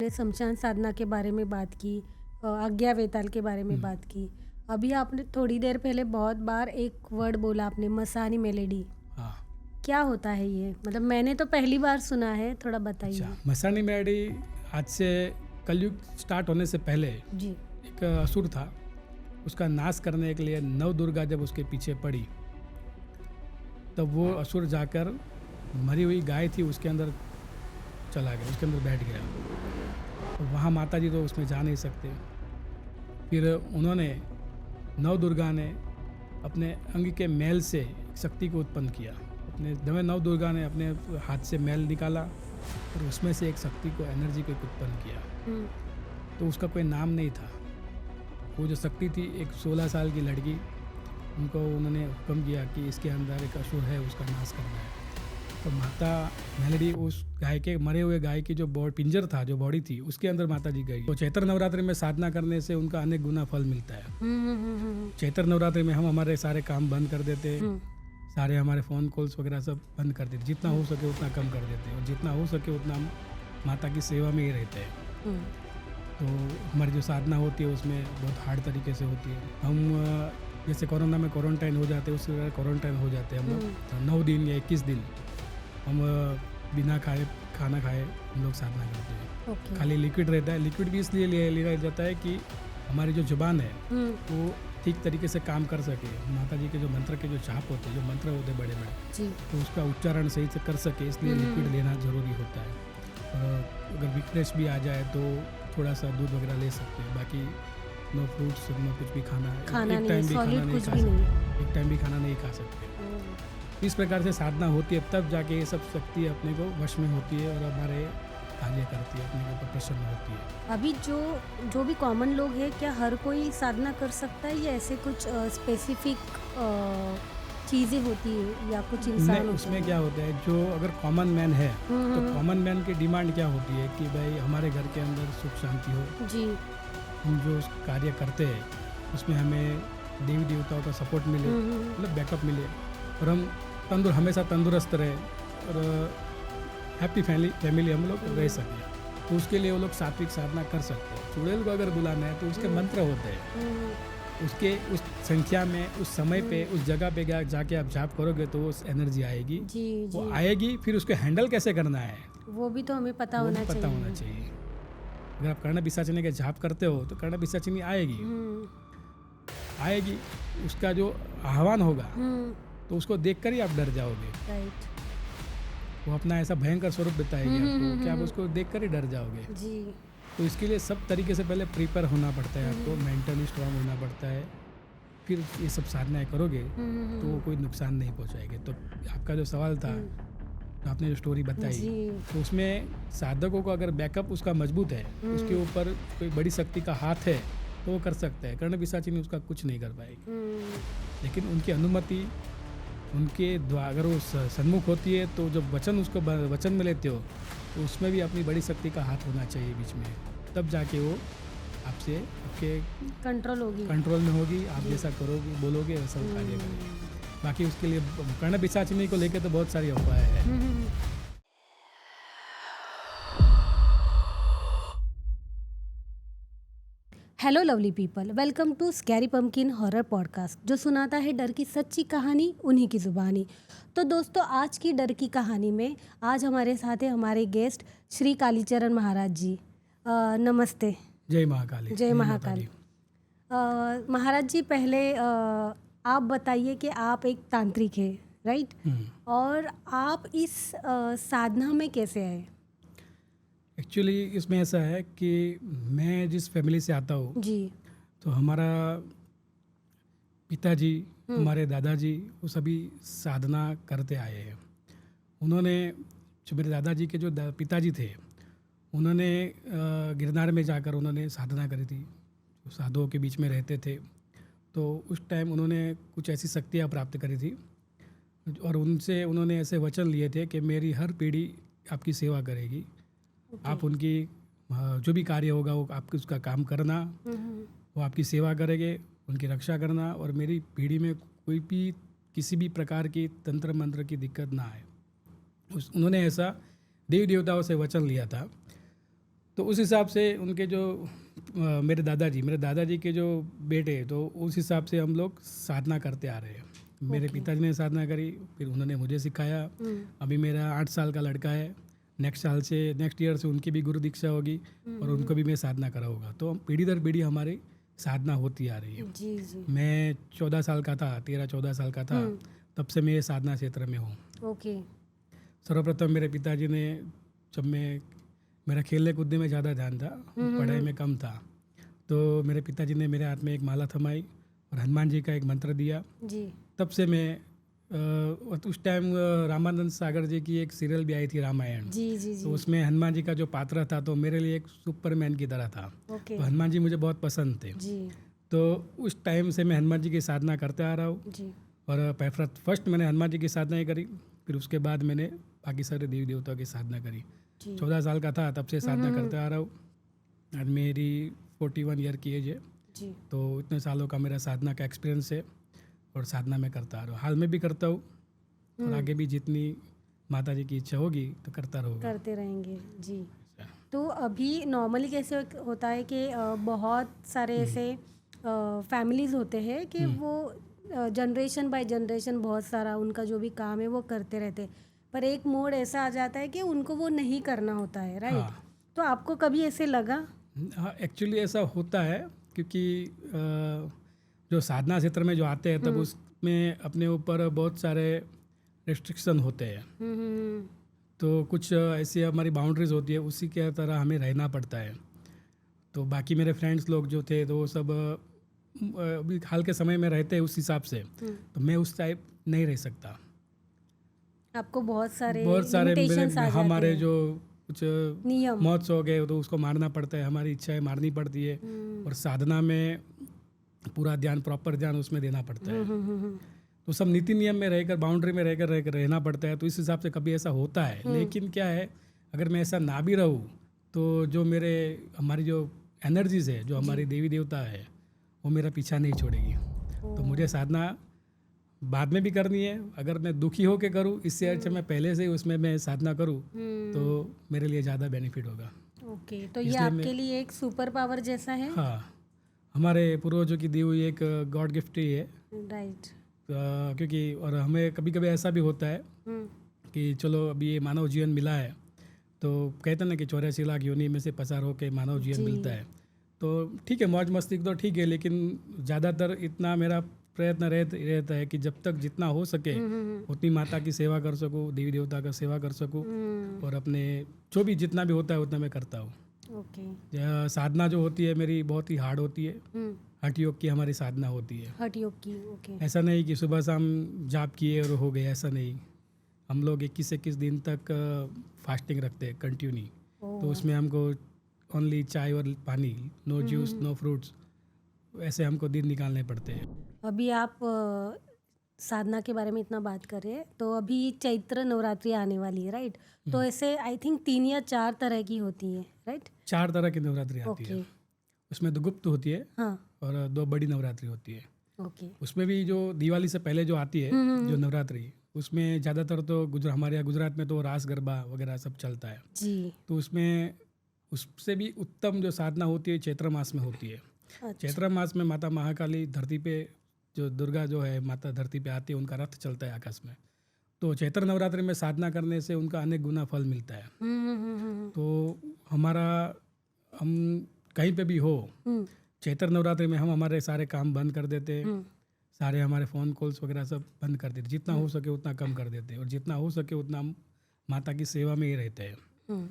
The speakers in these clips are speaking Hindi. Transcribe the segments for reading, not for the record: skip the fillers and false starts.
हमने शमशान साधना के बारे में बात की, आज्ञा वेताल के बारे में बात की। अभी आपने थोड़ी देर पहले बहुत बार एक वर्ड बोला आपने, मसानी मेलेडी। हाँ। क्या होता है ये? मतलब मैंने तो पहली बार सुना है, थोड़ा बताइए। अच्छा, मसानी मेलेडी आज से कलयुग स्टार्ट होने से पहले जी। एक असुर था, उसका नाश करने के लिए नव दुर्गा जब उसके पीछे पड़ी तब वो असुर जाकर मरी हुई गाय थी उसके अंदर चला गया, उसके अंदर बैठ गया। तो वहाँ माता जी तो उसमें जा नहीं सकते। फिर उन्होंने नव दुर्गा ने अपने अंग के मैल से शक्ति को उत्पन्न किया। अपने नव दुर्गा ने अपने हाथ से मैल निकाला और उसमें से एक शक्ति को, एनर्जी को उत्पन्न किया। तो उसका कोई नाम नहीं था। वो जो शक्ति थी, एक 16 साल की लड़की, उनको उन्होंने हुक्म किया कि इसके अंदर एक असुर है, उसका नाश करना है। तो माता मेलेडी उस गाय के, मरे हुए गाय की जो पिंजर था, जो बॉडी थी, उसके अंदर माता जी गई। तो चैत्र नवरात्रि में साधना करने से उनका अनेक गुना फल मिलता है। चैत्र नवरात्रि में हम हमारे सारे काम बंद कर देते, सारे हमारे फ़ोन कॉल्स वगैरह सब बंद कर देते, जितना हो सके उतना कम कर देते, और जितना हो सके उतना हम माता की सेवा में ही रहते हैं। तो हमारी जो साधना होती है उसमें बहुत हार्ड तरीके से होती है। हम जैसे कोरोना में क्वारंटाइन हो जाते हैं, उससे क्वारंटाइन हो जाते हैं हम लोग। 9 दिन या 21 दिन हम बिना खाना खाए हम लोग साधना करते हैं। खाली लिक्विड रहता है। लिक्विड भी इसलिए लिया जाता है कि हमारी जो जुबान है वो ठीक तरीके से काम कर सके। माता जी के जो मंत्र के जो चाप होते हैं, जो मंत्र होते हैं बड़े बड़े, तो उसका उच्चारण सही से कर सके, इसलिए लिक्विड लेना ज़रूरी होता है। और अगर वीकनेस भी आ जाए तो थोड़ा सा दूध वगैरह ले सकते हैं। बाकी नो फ्रूट्स, नो कुछ भी खाना है, एक टाइम भी खाना नहीं खा सकते, एक टाइम भी खाना नहीं खा सकते। इस प्रकार से साधना होती है, तब जाके ये सब शक्ति अपने को वश में होती है और हमारे कार्य करती है, अपने के ऊपर प्रसन्न होती है। अभी जो भी कॉमन लोग हैं, क्या हर कोई साधना कर सकता है या ऐसे कुछ स्पेसिफिक चीज़ें होती है या कुछ इंसान? उसमें क्या होता है, जो अगर कॉमन मैन है तो कॉमन मैन की डिमांड क्या होती है कि भाई हमारे घर के अंदर सुख शांति हो जी। हम जो कार्य करते हैं उसमें हमें देवी देवताओं का सपोर्ट मिले, मतलब बैकअप मिले, और हम हमेशा तंदुरुस्त रहे और हैप्पी फैमिली हम लोग रह सकें। तो उसके लिए वो लोग सात्विक साधना कर सकते हैं। चुड़ैल को अगर बुलाना है तो उसके मंत्र होते हैं, उसके उस संख्या में, उस समय पे, उस जगह पे जाके आप जाप करोगे तो वो एनर्जी आएगी जी, वो आएगी। फिर उसको हैंडल कैसे करना है वो भी तो हमें पता होना चाहिए। अगर आप कर्ण पिशाचिनी के जाप करते हो तो कर्ण पिशाचिनी आएगी, उसका जो आह्वान होगा तो उसको देखकर ही आप डर जाओगे। राइट। वो अपना ऐसा भयंकर स्वरूप बताएगी आपको कि आप उसको देखकर ही डर जाओगे जी। तो इसके लिए सब तरीके से पहले प्रिपेयर होना पड़ता है, आपको मेंटली स्ट्रांग होना पड़ता है। फिर ये सब साधनाएं करोगे तो कोई नुकसान नहीं पहुंचाएंगे। तो आपका जो सवाल था, तो आपने जो स्टोरी बताई, तो उसमें साधकों को अगर बैकअप उसका मजबूत है, उसके ऊपर कोई बड़ी शक्ति का हाथ है तो वो कर सकता है। कर्ण पिशाचिनी उसका कुछ नहीं कर पाएगी, लेकिन उनकी अनुमति, उनके द्वारा अगर वो सन्मुख होती है तो जब वचन में लेते हो तो उसमें भी अपनी बड़ी शक्ति का हाथ होना चाहिए बीच में, तब जाके वो आपसे आपके कंट्रोल में होगी। आप जैसा करोगे, बोलोगे, वैसा वो कार्य करेगी। बाकी उसके लिए कर्ण पिशाचिनी को लेकर तो बहुत सारी अफवाहें हैं। Hello lovely people, welcome to scary pumpkin horror podcast, जो सुनाता है डर की सच्ची कहानी उन्हीं की ज़ुबानी। तो दोस्तों, आज की डर की कहानी में आज हमारे साथ है हमारे गेस्ट श्री कालीचरण महाराज जी। नमस्ते। जय महाकाली। जय महाकाली। महाराज जी, पहले आप बताइए कि आप एक तांत्रिक है, राइट? और आप इस साधना में कैसे आए? एक्चुअली इसमें ऐसा है कि मैं जिस फैमिली से आता हूँ जी, तो हमारा पिताजी, हमारे दादाजी, वो सभी साधना करते आए हैं। उन्होंने, जो मेरे दादाजी के जो पिताजी थे, उन्होंने गिरनार में जाकर उन्होंने साधना करी थी। साधुओं के बीच में रहते थे, तो उस टाइम उन्होंने कुछ ऐसी शक्तियाँ प्राप्त करी थी और उनसे उन्होंने ऐसे वचन लिए थे कि मेरी हर पीढ़ी आपकी सेवा करेगी। आप उनकी जो भी कार्य होगा वो आपकी उसका काम करना, वो आपकी सेवा करेंगे, उनकी रक्षा करना, और मेरी पीढ़ी में कोई भी किसी भी प्रकार की तंत्र मंत्र की दिक्कत ना आए। उन्होंने ऐसा देवी देवताओं से वचन लिया था। तो उस हिसाब से उनके जो मेरे दादाजी के जो बेटे, तो उस हिसाब से हम लोग साधना करते आ रहे हैं। मेरे Okay. पिताजी ने साधना करी, फिर उन्होंने मुझे सिखाया। अभी मेरा 8 साल का लड़का है, नेक्स्ट ईयर से उनकी भी गुरु दीक्षा होगी और उनको भी मैं साधना कराऊंगा। तो पीढ़ी दर पीढ़ी हमारी साधना होती आ रही है। जी जी। मैं 14 साल का था, 13-14 साल का था, तब से मैं ये साधना क्षेत्र में हूँ। ओके। सर्वप्रथम मेरे पिताजी ने, जब मेरा खेलने कूदने में ज़्यादा ध्यान था, पढ़ाई में कम था, तो मेरे पिताजी ने मेरे हाथ में एक माला थमाई और हनुमान जी का एक मंत्र दिया। जी। तब से मैं उस टाइम रामानंद सागर जी की एक सीरियल भी आई थी, रामायण। जी जी जी। तो उसमें हनुमान जी का जो पात्र था, तो मेरे लिए एक सुपरमैन की तरह था। ओके। तो हनुमान जी मुझे बहुत पसंद थे। जी तो उस टाइम से मैं हनुमान जी की साधना करते आ रहा हूँ। जी। और फर्स्ट मैंने हनुमान जी की साधना ही करी, फिर उसके बाद मैंने बाकी सारे देवी देवताओं की साधना करी। जी 14 साल का था तब से साधना करते आ रहा हूँ। आज मेरी 41 ईयर की एज है। जी। तो इतने सालों का मेरा साधना का एक्सपीरियंस है और साधना में करता आ रहा हूँ। हाल में भी करता हूँ और आगे भी जितनी माता जी की इच्छा होगी तो करता रहूँगा। करते रहेंगे। जी। तो अभी नॉर्मली कैसे होता है कि बहुत सारे ऐसे फैमिलीज़ होते हैं कि वो जनरेशन बाय जनरेशन बहुत सारा उनका जो भी काम है वो करते रहते हैं, पर एक मोड़ ऐसा आ जाता है कि उनको वो नहीं करना होता है, राइट? हाँ। तो आपको कभी ऐसे लगा? हाँ, एक्चुअली ऐसा होता है क्योंकि जो साधना क्षेत्र में जो आते हैं तब उसमें अपने ऊपर बहुत सारे रिस्ट्रिक्शन होते हैं। तो कुछ ऐसी हमारी बाउंड्रीज होती है, उसी के तरह हमें रहना पड़ता है। तो बाकी मेरे फ्रेंड्स लोग जो थे तो वो सब अभी हाल के समय में रहते हैं उस हिसाब से, तो मैं उस टाइप नहीं रह सकता। आपको बहुत सारे मेरे, limitations आ जाते हमारे हैं। जो कुछ नियम। मौत हो गए तो उसको मारना पड़ता है, हमारी इच्छाएं मारनी पड़ती है। और साधना में पूरा ध्यान, प्रॉपर ध्यान उसमें देना पड़ता है। तो सब नीति नियम में रहकर, बाउंड्री में रहकर रहना पड़ता है। तो इस हिसाब से कभी ऐसा होता है। लेकिन क्या है, अगर मैं ऐसा ना भी रहूँ तो जो हमारी जो एनर्जीज है, जो हमारी देवी देवता है, वो मेरा पीछा नहीं छोड़ेगी। तो मुझे साधना बाद में भी करनी है। अगर मैं दुखी होकर करूँ, इससे अच्छा मैं पहले से ही उसमें मैं साधना करूँ तो मेरे लिए ज़्यादा बेनिफिट होगा। ओके। तो ये आपके लिए एक सुपर पावर जैसा है? हाँ, हमारे पूर्वजों की दी हुई एक गॉड गिफ्ट ही है। राइट। क्योंकि और हमें कभी कभी ऐसा भी होता है कि चलो अभी ये मानव जीवन मिला है, तो कहते हैं ना कि 84 लाख योनि में से पसार होकर मानव जीवन मिलता है। तो ठीक है, मौज मस्ती तो ठीक है, लेकिन ज़्यादातर इतना मेरा प्रयत्न रहता है कि जब तक जितना हो सके उतनी माता की सेवा कर सकूँ, देवी देवता का सेवा कर सकूँ, और अपने जो भी जितना भी होता है उतना मैं करता हूँ। ओके। साधना जो होती है मेरी बहुत ही हार्ड होती है। हठ योग की हमारी साधना होती है। हठ योग की। ओके। ऐसा नहीं कि सुबह शाम जाप किए और हो गए, ऐसा नहीं। हम लोग 21 दिन तक फास्टिंग रखते हैं कंटिन्यू। तो उसमें हमको ओनली चाय और पानी, नो जूस, नो फ्रूट्स, ऐसे हमको दिन निकालने पड़ते हैं। अभी आप साधना के बारे में इतना बात कर रहे हैं, तो अभी चैत्र नवरात्रि आने वाली है, राइट? तो ऐसे आई थिंक 3 या 4 तरह की होती है, राइट? 4 तरह की नवरात्रि आती है। उसमें 2 गुप्त होती है। हाँ। और 2 बड़ी नवरात्रि होती है। ओके। उसमें भी जो दिवाली से पहले जो आती है जो नवरात्रि, उसमें ज़्यादातर तो हमारे यहाँ गुजरात में तो रास गरबा वगैरह सब चलता है जी। तो उसमें उससे भी उत्तम जो साधना होती है चैत्र मास में होती है। अच्छा। चैत्र मास में माता महाकाली धरती पे, जो दुर्गा जो है माता धरती पे आती है, उनका रथ चलता है आकाश में। तो चैत्र नवरात्रि में साधना करने से उनका अनेक गुना फल मिलता है। तो हम कहीं पे भी हो, चैत्र नवरात्रि में हम हमारे सारे काम बंद कर देते हैं, सारे हमारे फ़ोन कॉल्स वगैरह सब बंद कर देते, जितना हो सके उतना कम कर देते हैं, और जितना हो सके उतना माता की सेवा में ही रहते हैं।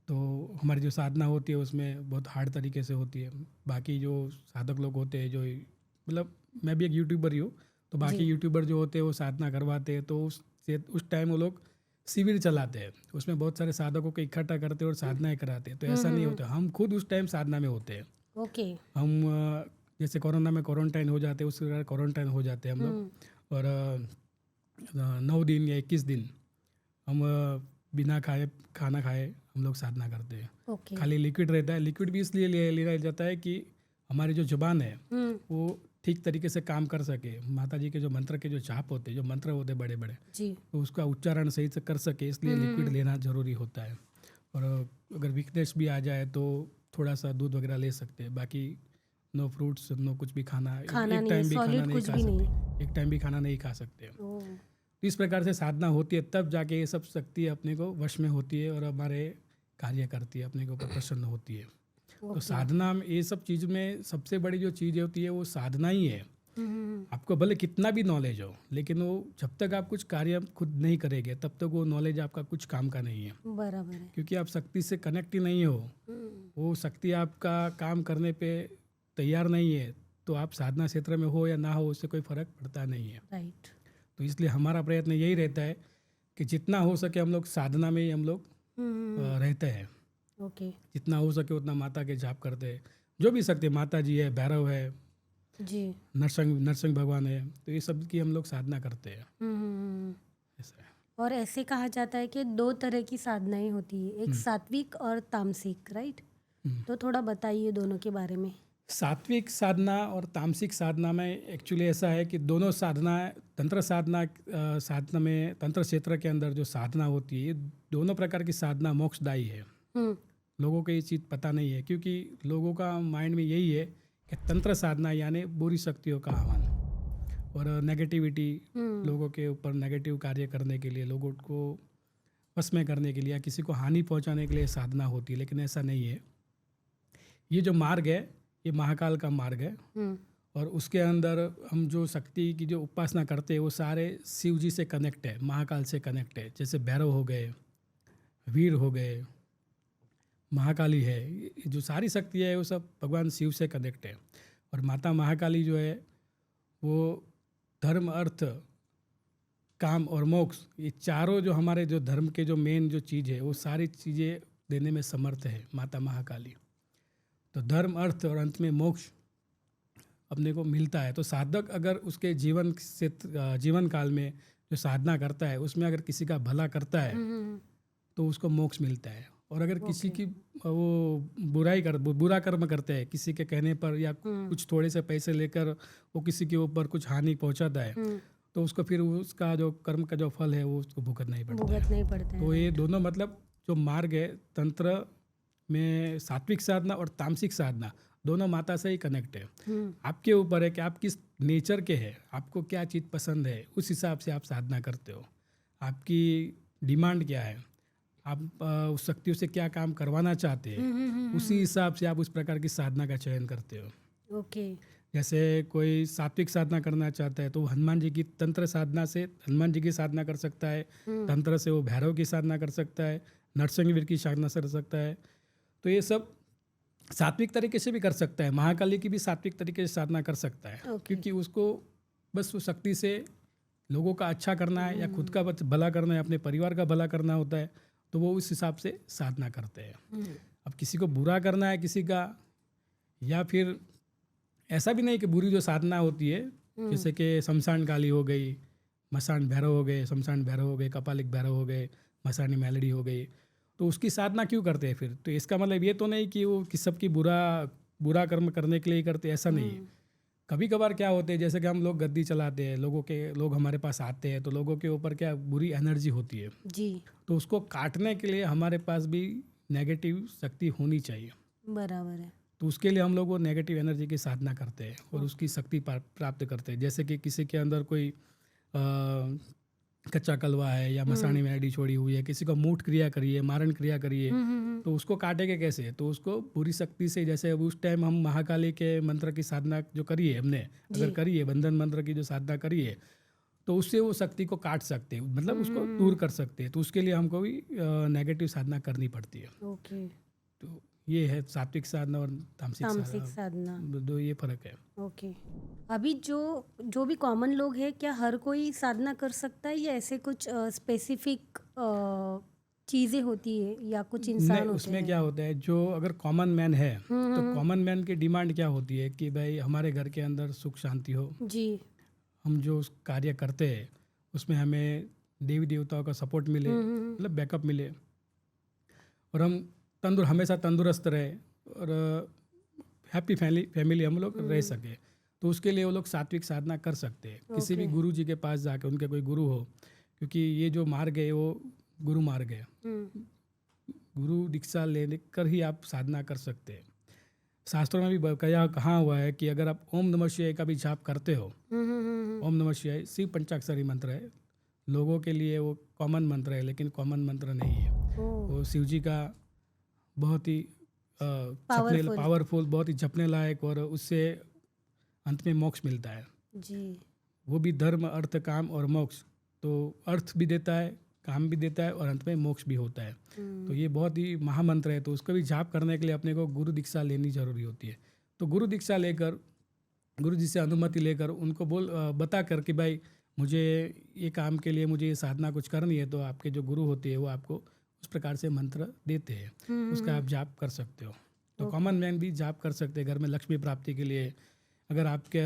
तो हमारी जो साधना होती है उसमें बहुत हार्ड तरीके से होती है। बाकी जो साधक लोग होते हैं, जो मतलब मैं भी एक यूट्यूबर ही हूँ, तो बाकी यूट्यूबर जो होते हैं वो साधना करवाते हैं, तो उस टाइम वो लोग शिविर चलाते हैं, उसमें बहुत सारे साधकों को इकट्ठा करते हैं और साधनाएं कराते हैं। तो ऐसा नहीं होता, हम खुद उस टाइम साधना में होते हैं। ओके। हम जैसे कोरोना में क्वारंटाइन हो जाते हैं, उस तरह क्वारंटाइन हो जाते हैं हम लोग, और 9 दिन या 21 दिन हम बिना खाना खाए हम लोग साधना करते हैं। ओके। खाली लिक्विड रहता है। लिक्विड भी इसलिए लेना जाता है कि हमारी जो जुबान है वो ठीक तरीके से काम कर सके, माता जी के जो मंत्र के जो जाप होते हैं, जो मंत्र होते हैं बड़े बड़े, जी, तो उसका उच्चारण सही से कर सके, इसलिए लिक्विड लेना जरूरी होता है। और अगर वीकनेस भी आ जाए तो थोड़ा सा दूध वगैरह ले सकते हैं, बाकी नो फ्रूट्स, नो कुछ भी खाना, खाना एक नहीं, टाइम भी खाना सॉलिड नहीं कुछ खा भी नहीं। सकते, एक टाइम भी खाना नहीं खा सकते। ओह, तो इस प्रकार से साधना होती है, तब जाके ये सब शक्ति अपने को वश में होती है और हमारे कार्य करती है, अपने के ऊपर प्रसन्न होती है। तो ओके। साधना में ये सब चीज़ में सबसे बड़ी जो चीज़ होती है वो साधना ही है। आपको भले कितना भी नॉलेज हो, लेकिन वो जब तक आप कुछ कार्य खुद नहीं करेंगे तब तक वो नॉलेज आपका कुछ काम का नहीं है, बराबर है। क्योंकि आप शक्ति से कनेक्ट ही नहीं हो। वो शक्ति आपका काम करने पे तैयार नहीं है, तो आप साधना क्षेत्र में हो या ना हो उससे कोई फर्क पड़ता नहीं है। राइट। तो इसलिए हमारा प्रयत्न यही रहता है कि जितना हो सके हम लोग साधना में ही हम लोग रहते हैं। ओके जितना हो सके उतना माता के जाप करते हैं, जो भी शक्ति, माता जी है, भैरव है, जी। नरसिंह भगवान है, तो ये सब की हम लोग साधना करते हैं। ऐसा है। और ऐसे कहा जाता है कि 2 तरह की साधनाएं होती है, एक सात्विक और तामसिक, राइट? तो थोड़ा बताइए दोनों के बारे में। सात्विक साधना और तामसिक साधना में एक्चुअली ऐसा है कि दोनों साधना, साधना में, तंत्र क्षेत्र के अंदर जो साधना होती है, ये दोनों प्रकार की साधना मोक्षदायी है। लोगों को ये चीज़ पता नहीं है, क्योंकि लोगों का माइंड में यही है कि तंत्र साधना यानी बुरी शक्तियों का आह्वान और नेगेटिविटी, लोगों के ऊपर नेगेटिव कार्य करने के लिए, लोगों को वश में करने के लिए या किसी को हानि पहुंचाने के लिए साधना होती है, लेकिन ऐसा नहीं है। ये जो मार्ग है ये महाकाल का मार्ग है, और उसके अंदर हम जो शक्ति की जो उपासना करते हैं वो सारे शिव जी से कनेक्ट है, महाकाल से कनेक्ट है। जैसे भैरव हो गए, वीर हो गए, महाकाली है, ये जो सारी शक्ति है वो सब भगवान शिव से कनेक्ट है। और माता महाकाली जो है वो धर्म, अर्थ, काम और मोक्ष, ये चारों जो हमारे जो धर्म के जो मेन जो चीज़ है वो सारी चीज़ें देने में समर्थ है माता महाकाली। तो धर्म, अर्थ और अंत में मोक्ष अपने को मिलता है। तो साधक अगर उसके जीवन काल में जो साधना करता है उसमें अगर किसी का भला करता है तो उसको मोक्ष मिलता है। और अगर किसी की वो बुरा कर्म करते हैं, किसी के कहने पर या कुछ थोड़े से पैसे लेकर वो किसी के ऊपर कुछ हानि पहुंचाता है, तो उसको फिर उसका जो कर्म का जो फल है वो उसको भुगतना ही पड़ता है। तो ये दोनों मतलब जो मार्ग है तंत्र में, सात्विक साधना और तामसिक साधना, दोनों माता से ही कनेक्ट है। आपके ऊपर है कि आप किस नेचर के हैं, आपको क्या चीज़ पसंद है, उस हिसाब से आप साधना करते हो। आपकी डिमांड क्या है, आप उस शक्तियों से क्या काम करवाना चाहते हैं, उसी हिसाब से आप उस प्रकार की साधना का चयन करते हो। ओके। जैसे कोई सात्विक साधना करना चाहता है तो वो हनुमान जी की तंत्र साधना से हनुमान जी की साधना कर सकता है, तंत्र से वो भैरव की साधना कर सकता है, नरसिंह की साधना कर सकता है। तो ये सब सात्विक तरीके से भी कर सकता है। महाकाली की भी सात्विक तरीके से साधना कर सकता है, क्योंकि उसको बस उस शक्ति से लोगों का अच्छा करना है या खुद का भला करना है, अपने परिवार का भला करना होता है, तो वो उस हिसाब से साधना करते हैं। अब किसी को बुरा करना है किसी का, या फिर ऐसा भी नहीं कि बुरी जो साधना होती है, जैसे कि शमशान काली हो गई, मसान भैरव हो गए, शमशान भैरव हो गए, कपालिक भैरव हो गए, मसानी मेलडी हो गई, तो उसकी साधना क्यों करते हैं फिर? तो इसका मतलब ये तो नहीं कि वो किस सबकी बुरा कर्म करने के लिए ही करते, ऐसा नहीं है। कभी कभार क्या होते हैं, जैसे कि हम लोग गद्दी चलाते हैं, लोग हमारे पास आते हैं, तो लोगों के ऊपर क्या बुरी एनर्जी होती है जी, तो उसको काटने के लिए हमारे पास भी नेगेटिव शक्ति होनी चाहिए। बराबर है। तो उसके लिए हम लोग वो नेगेटिव एनर्जी की साधना करते हैं और उसकी शक्ति प्राप्त करते हैं। जैसे कि किसी के अंदर कोई कच्चा कलवा है या मसानी मेलडी छोड़ी हुई है, किसी को मूठ क्रिया करिए, मारण क्रिया करिए, तो उसको काटेंगे कैसे? तो उसको बुरी शक्ति से, जैसे अब उस टाइम हम महाकाली के मंत्र की साधना जो करिए हमने, अगर करिए बंधन मंत्र की जो साधना करिए, तो उससे वो शक्ति को काट सकते हैं, मतलब उसको दूर कर सकते हैं। तो उसके लिए हमको भी नेगेटिव साधना करनी पड़ती है। ओके। तो ये है सात्विक साधना और तामसिक साधना, दो ये फर्क है। ओके। अभी जो भी कॉमन लोग हैं, क्या हर कोई साधना कर सकता है या ऐसे कुछ स्पेसिफिक चीज़ें होती है या कुछ इंसान होते उसमें हैं? क्या होता है, जो अगर कॉमन मैन है तो कॉमन मैन की डिमांड क्या होती है कि भाई हमारे घर के अंदर सुख शांति हो, जी, हम जो कार्य करते हैं उसमें हमें देवी देवताओं का सपोर्ट मिले, मतलब बैकअप मिले, और हम हमेशा तंदुरुस्त रहे और हैप्पी फैमिली हम लोग रह सके। तो उसके लिए वो लोग सात्विक साधना कर सकते हैं। किसी भी गुरु जी के पास जाके, उनके कोई गुरु हो, क्योंकि ये जो मार्ग है वो गुरु मार्ग है। गुरु दीक्षा लेने कर ही आप साधना कर सकते हैं। शास्त्रों में भी कहा हुआ है कि अगर आप ओम नमः शिवाय का भी जाप करते हो, ओम नमः शिवाय शिव पंचाक्षरी मंत्र है, लोगों के लिए वो कॉमन मंत्र है, लेकिन कॉमन मंत्र नहीं है। वो शिव जी का बहुत ही पावरफुल, बहुत ही जपने लायक, और उससे अंत में मोक्ष मिलता है जी। वो भी धर्म अर्थ काम और मोक्ष, तो अर्थ भी देता है, काम भी देता है, और अंत में मोक्ष भी होता है। तो ये बहुत ही महामंत्र है। तो उसका भी जाप करने के लिए अपने को गुरु दीक्षा लेनी जरूरी होती है। तो गुरु दीक्षा लेकर, गुरु जी से अनुमति लेकर उनको बता कर कि भाई मुझे ये काम के लिए मुझे ये साधना कुछ करनी है, तो आपके जो गुरु होते हैं वो आपको उस प्रकार से मंत्र देते हैं, उसका आप जाप कर सकते हो। तो कॉमन मैन भी जाप कर सकते हैं घर में लक्ष्मी प्राप्ति के लिए। अगर आपके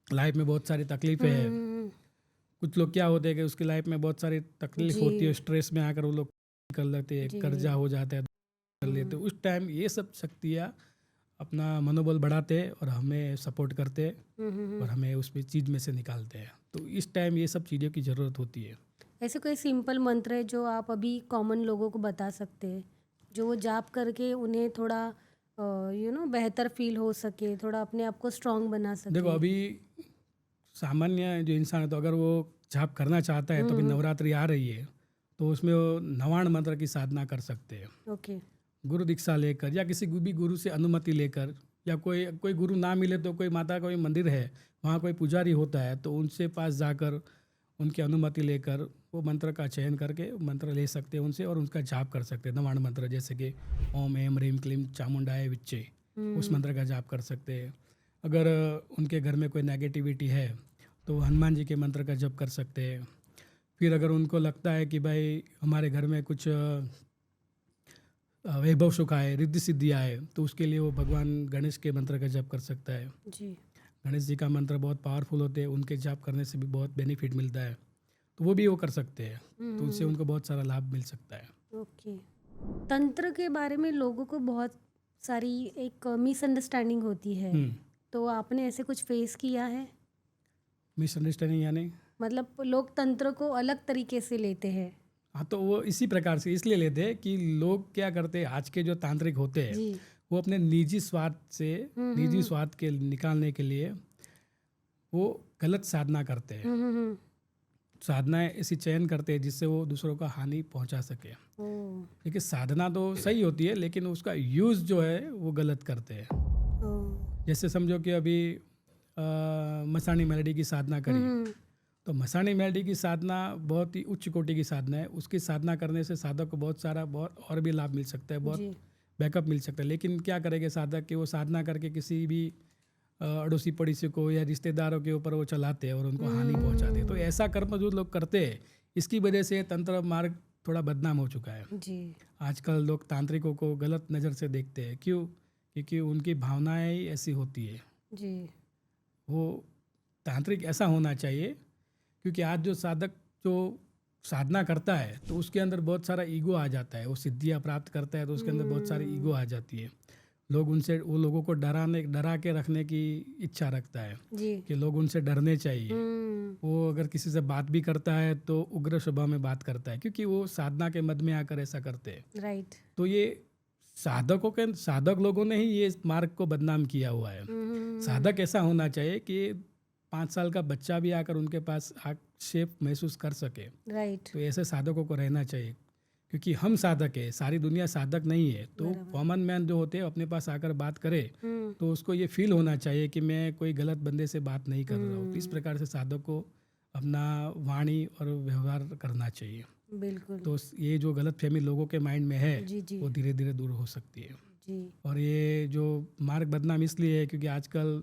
लाइफ में बहुत सारी तकलीफें हैं, कुछ लोग क्या होते हैं कि उसकी लाइफ में बहुत सारी तकलीफ होती है, स्ट्रेस में आकर वो लोग कर लेते हैं, कर्जा हो जाता है, कर लेते हैं। उस टाइम ये सब शक्तियाँ अपना मनोबल बढ़ाते हैं और हमें सपोर्ट करते हैं और हमें उस चीज़ में से निकालते हैं। तो इस टाइम ये सब चीज़ों की ज़रूरत होती है। ऐसे कोई सिंपल मंत्र है जो आप अभी कॉमन लोगों को बता सकते हैं, जो वो जाप करके उन्हें थोड़ा बेहतर फील हो सके, थोड़ा अपने आप को स्ट्रांग बना सके? देखो, अभी सामान्य जो इंसान है, तो अगर वो जाप करना चाहता है तो अभी नवरात्रि आ रही है, तो उसमें वो नवाण मंत्र की साधना कर सकते हैं। ओके। गुरु दीक्षा लेकर या किसी भी गुरु से अनुमति लेकर, या कोई गुरु ना मिले तो कोई माता का कोई मंदिर है, वहाँ कोई पुजारी होता है, तो उनसे पास जाकर उनकी अनुमति लेकर वो मंत्र का चयन करके मंत्र ले सकते हैं उनसे, और उनका जाप कर सकते हैं। नवाण मंत्र जैसे कि ओम एम ह्रीम क्लीम चामुंडाय विच्चे, उस मंत्र का जाप कर सकते हैं। अगर उनके घर में कोई नेगेटिविटी है तो हनुमान जी के मंत्र का जप कर सकते हैं। फिर अगर उनको लगता है कि भाई हमारे घर में कुछ वैभव सुख आए, रिद्धि सिद्धि आए, तो उसके लिए वो भगवान गणेश के मंत्र का जप कर सकता है जी। गणेश जी का मंत्र बहुत पावरफुल होते हैं, उनके जाप करने से भी बहुत बेनिफिट मिलता है, तो वो भी वो कर सकते हैं। तो उससे उनको बहुत सारा लाभ मिल सकता है। ओके। तंत्र के बारे में लोगों को बहुत सारी एक मिसअंडरस्टैंडिंग होती है, तो आपने ऐसे कुछ फेस किया है? मिसअंडरस्टैंडिंग यानी मतलब लोग तंत्र को अलग तरीके से लेते हैं। हाँ, तो वो इसी प्रकार से इसलिए लेते हैं कि लोग क्या करते हैं, आज के जो तांत्रिक होते हैं वो अपने निजी स्वार्थ के निकालने के लिए वो गलत साधना करते हैं। साधनाएं ऐसी चयन करते हैं जिससे वो दूसरों का हानि पहुंचा सके। देखिए, साधना तो सही होती है, लेकिन उसका यूज़ जो है वो गलत करते हैं। जैसे समझो कि अभी मसाणी मेलोडी की साधना करी, तो मसाणी मेलोडी की साधना बहुत ही उच्च कोटि की साधना है। उसकी साधना करने से साधक को बहुत और भी लाभ मिल सकता है, बहुत बैकअप मिल सकता है। लेकिन क्या करेंगे साधक कि वो साधना करके किसी भी अड़ोसी पड़ोसी को या रिश्तेदारों के ऊपर वो चलाते हैं और उनको हानि पहुंचाते हैं। तो ऐसा कर्म जो लोग करते हैं, इसकी वजह से तंत्र मार्ग थोड़ा बदनाम हो चुका है जी। आजकल लोग तांत्रिकों को गलत नज़र से देखते हैं। क्यों? क्योंकि उनकी भावनाएं ही ऐसी होती है जी। वो तांत्रिक ऐसा होना चाहिए, क्योंकि आज जो साधक जो साधना करता है तो उसके अंदर बहुत सारा ईगो आ जाता है। वो सिद्धियाँ प्राप्त करता है तो उसके अंदर बहुत सारी ईगो आ जाती है। वो लोगों को डरा के रखने की इच्छा रखता है जी। कि लोग उनसे डरने चाहिए। वो अगर किसी से बात भी करता है तो उग्र स्वभाव में बात करता है, क्योंकि वो साधना के मद में आकर ऐसा करते हैं। राइट। तो ये साधक लोगों ने ही ये मार्ग को बदनाम किया हुआ है। साधक ऐसा होना चाहिए कि 5 साल का बच्चा भी आकर उनके पास आक्षेप महसूस कर सके। राइट। तो ऐसे साधकों को रहना चाहिए, क्योंकि हम साधक है, सारी दुनिया साधक नहीं है। तो कॉमन मैन जो होते हैं अपने पास आकर बात करे तो उसको ये फील होना चाहिए कि मैं कोई गलत बंदे से बात नहीं कर रहा हूँ। तो इस प्रकार से साधक को अपना वाणी और व्यवहार करना चाहिए। बिल्कुल। तो ये जो गलतफहमी लोगों के माइंड में है जी। वो धीरे धीरे दूर हो सकती है जी। और ये जो मार्ग बदनाम इसलिए है क्योंकि आजकल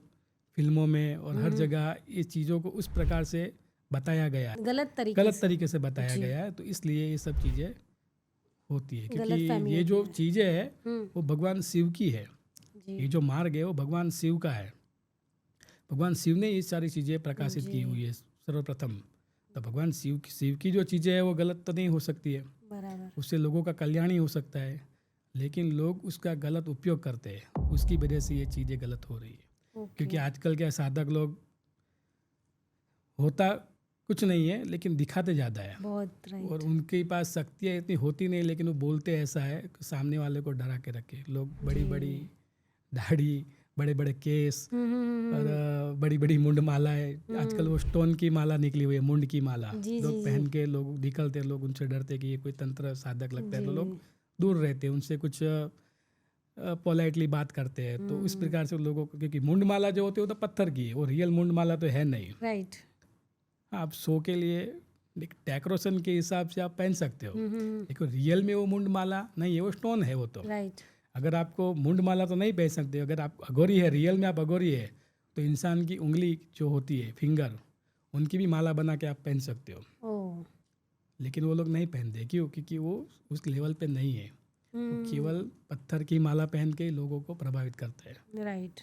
फिल्मों में और हर जगह ये चीज़ों को उस प्रकार से बताया गया है, गलत तरीके से बताया गया है। तो इसलिए ये सब चीज़ें होती है, क्योंकि ये जो चीज़ें है वो भगवान शिव की है। ये जो मार्ग है वो भगवान शिव का है। भगवान शिव ने ये सारी चीज़ें प्रकाशित की हुई है सर्वप्रथम। तो भगवान शिव की जो चीज़ें है वो गलत तो नहीं हो सकती है, बराबर। उससे लोगों का कल्याण ही हो सकता है, लेकिन लोग उसका गलत उपयोग करते हैं। उसकी वजह से ये चीज़ें गलत हो रही है। क्योंकि आजकल के साधक लोग होता कुछ नहीं है, लेकिन दिखाते ज़्यादा है। बहुत राइट। और उनके पास शक्तियाँ इतनी होती नहीं, लेकिन वो बोलते ऐसा है कि सामने वाले को डरा के रखे। लोग बड़ी बड़ी दाढ़ी, बड़े बड़े केस और बड़ी बड़ी मुंड मालाएं, आजकल वो स्टोन की माला निकली हुई है, मुंड की माला, लोग पहन के लोग निकलते, लोग उनसे डरते कि ये कोई तंत्र साधक लगता है, तो लोग दूर रहते हैं उनसे, कुछ पोलाइटली बात करते हैं। तो इस प्रकार से लोगों को, क्योंकि मुंड माला जो होती है वो तो पत्थर की है, वो रियल मुंड माला तो है नहीं। राइट। आप शो के लिए डेकोरेशन के हिसाब से आप पहन सकते हो, लेकिन रियल में वो मुंड माला नहीं है, वो स्टोन है वो तो। राइट। अगर आपको मुंड माला तो नहीं पहन सकते, अगर आप अघोरी है, रियल में आप अघोरी है, तो इंसान की उंगली जो होती है, फिंगर, उनकी भी माला बना के आप पहन सकते हो। लेकिन वो लोग नहीं पहनते, क्यों? क्योंकि वो उस लेवल पे नहीं है। वो केवल पत्थर की माला पहन के लोगों को प्रभावित करते हैं। राइट।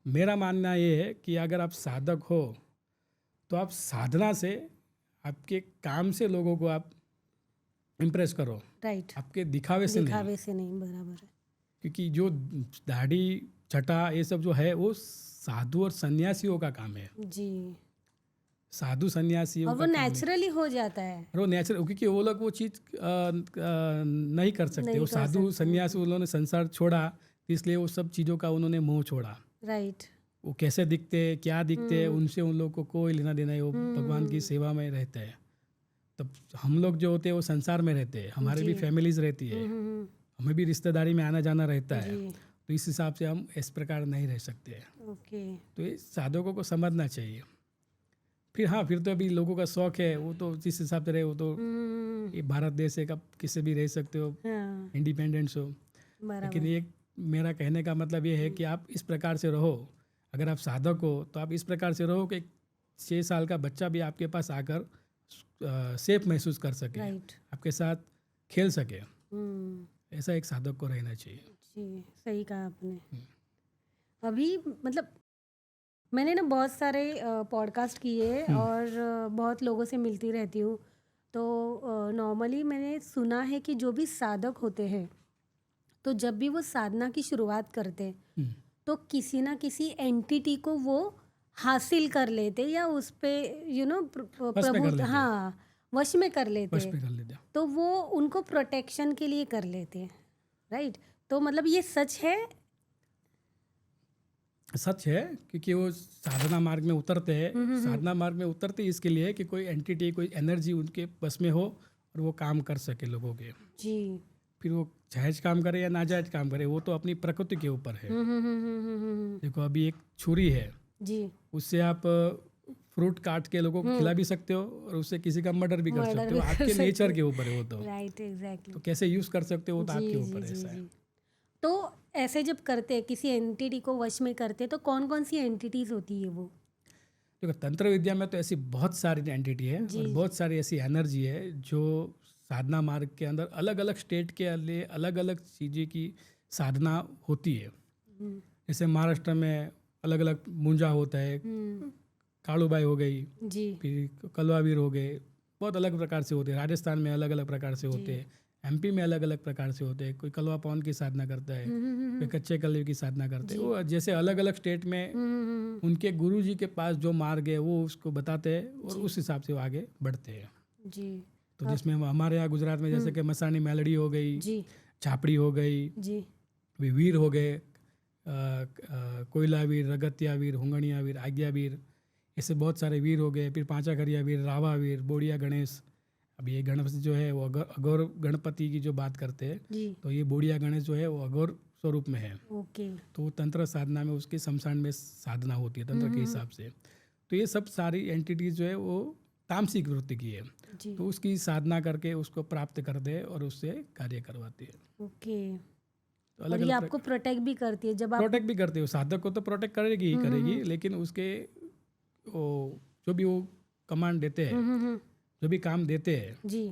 मेरा मानना ये है कि अगर आप साधक हो तो आप साधना से, आपके काम से लोगों को आप इम्प्रेस करो। राइट। आपके दिखावे से नहीं, बराबर है। क्योंकि जो दाढ़ी, छटा, ये सब जो है वो साधु और सन्यासियों का काम है जी। साधु सन्यासियों और वो नेचुरली हो जाता है, वो नेचुरल, क्योंकि वो लोग वो चीज़ नहीं कर सकते। वो साधु सन्यासी, उन्होंने संसार छोड़ा, इसलिए वो सब चीज़ों का उन्होंने मोह छोड़ा। राइट। वो कैसे दिखते हैं, क्या दिखते हैं, उनसे उन लोग को कोई लेना देना है। वो भगवान की सेवा में रहते हैं। तब हम लोग जो होते हैं वो संसार में रहते हैं, हमारे भी फैमिलीज रहती है, हमें भी रिश्तेदारी में आना जाना रहता है, तो इस हिसाब से हम इस प्रकार नहीं रह सकते हैं। ओके। तो ये साधकों को समझना चाहिए। फिर हाँ, फिर तो अभी लोगों का शौक है, वो तो जिस हिसाब से रहे, वो तो ये भारत देश है, कब किसी भी रह सकते हो, इंडिपेंडेंस हो। लेकिन ये मेरा कहने का मतलब ये है कि आप इस प्रकार से रहो। अगर आप साधक हो तो आप इस प्रकार से रहो कि 6 साल का बच्चा भी आपके पास आकर सेफ महसूस कर सके, आपके साथ खेल सके। ऐसा एक साधक को रहना चाहिए। जी, सही कहा आपने। अभी मतलब मैंने ना बहुत सारे पॉडकास्ट किए और बहुत लोगों से मिलती रहती हूँ, तो नॉर्मली मैंने सुना है कि जो भी साधक होते हैं, तो जब भी वो साधना की शुरुआत करते हैं तो किसी ना किसी एंटिटी को वो हासिल कर लेते या उस पे प्रभु, हाँ, वश में कर लेते, तो वो उनको प्रोटेक्शन के लिए कर लेते हैं। राइट। तो मतलब ये सच है? सच है, क्योंकि वो साधना मार्ग में उतरते हैं। साधना मार्ग में उतरते इसके लिए कि कोई एंटिटी, कोई एनर्जी उनके बस में हो और वो काम कर सके लोगों के। जी। फिर वो जायज काम करे या नाजायज काम करे, वो तो अपनी प्रकृति के ऊपर है। देखो, अभी एक छुरी है जी, उससे आप फ्रूट काट के लोगों को खिला भी सकते हो और उससे किसी का मर्डर भी कर सकते हो। आपके नेचर के ऊपर है वो तो। Right, exactly. तो कैसे यूज कर सकते हो वो तो आपके ऊपर ऐसा है। तो ऐसे जब करते हैं, किसी एंटिटी को वश में करते हैं, तो कौन कौन सी एंटिटीज होती है वो? देखो, तंत्र विद्या में तो ऐसी बहुत सारी एंटिटी है और बहुत सारी ऐसी एनर्जी है जो साधना मार्ग के अंदर अलग अलग स्टेट के लिए अलग अलग चीज़ें की साधना होती है। जैसे महाराष्ट्र में अलग अलग मुंजा होता है, कालूबाई हो गई जी, फिर कलवावीर हो गए, बहुत अलग प्रकार से होते हैं। राजस्थान में अलग अलग प्रकार से होते हैं, एमपी में अलग अलग प्रकार से होते हैं। कोई कलवा पवन की साधना करता है, कोई कच्चे कलवे की साधना करते हैं। वो जैसे अलग अलग स्टेट में उनके गुरु जी के पास जो मार्ग है वो उसको बताते हैं और उस हिसाब से वो आगे बढ़ते हैं जी। तो जिसमें हमारे यहाँ गुजरात में जैसे कि मसानी मेलडी हो गई जी, छापड़ी हो गई जी, वीर हो गए, कोयला वीर, रगतिया वीर, हुंगणिया वीर, आज्ञा वीर, ऐसे बहुत सारे वीर हो गए। फिर पांचाघरिया वीर, रावा वीर, बोड़िया गणेश। अब ये गणपति जो है वो अघोर गणपति की जो बात करते हैं जी, तो ये बोड़िया गणेश जो है वो अघोर स्वरूप में है। ओके। तो वो तंत्र साधना में उसके शमशान में साधना होती है तंत्र के हिसाब से। तो ये सब सारी एंटिटीज जो है वो तामसिक वृत्ति की है, तो उसकी साधना करके उसको प्राप्त कर दे और उससे कार्य करवाती है। ओके। तो अलग अलग आपको प्रोटेक्ट भी करती है। जब आप प्रोटेक्ट भी करती है, साधक को तो प्रोटेक्ट करेगी ही करेगी, लेकिन उसके जो भी वो कमांड देते हैं, जो भी काम देते हैं जी,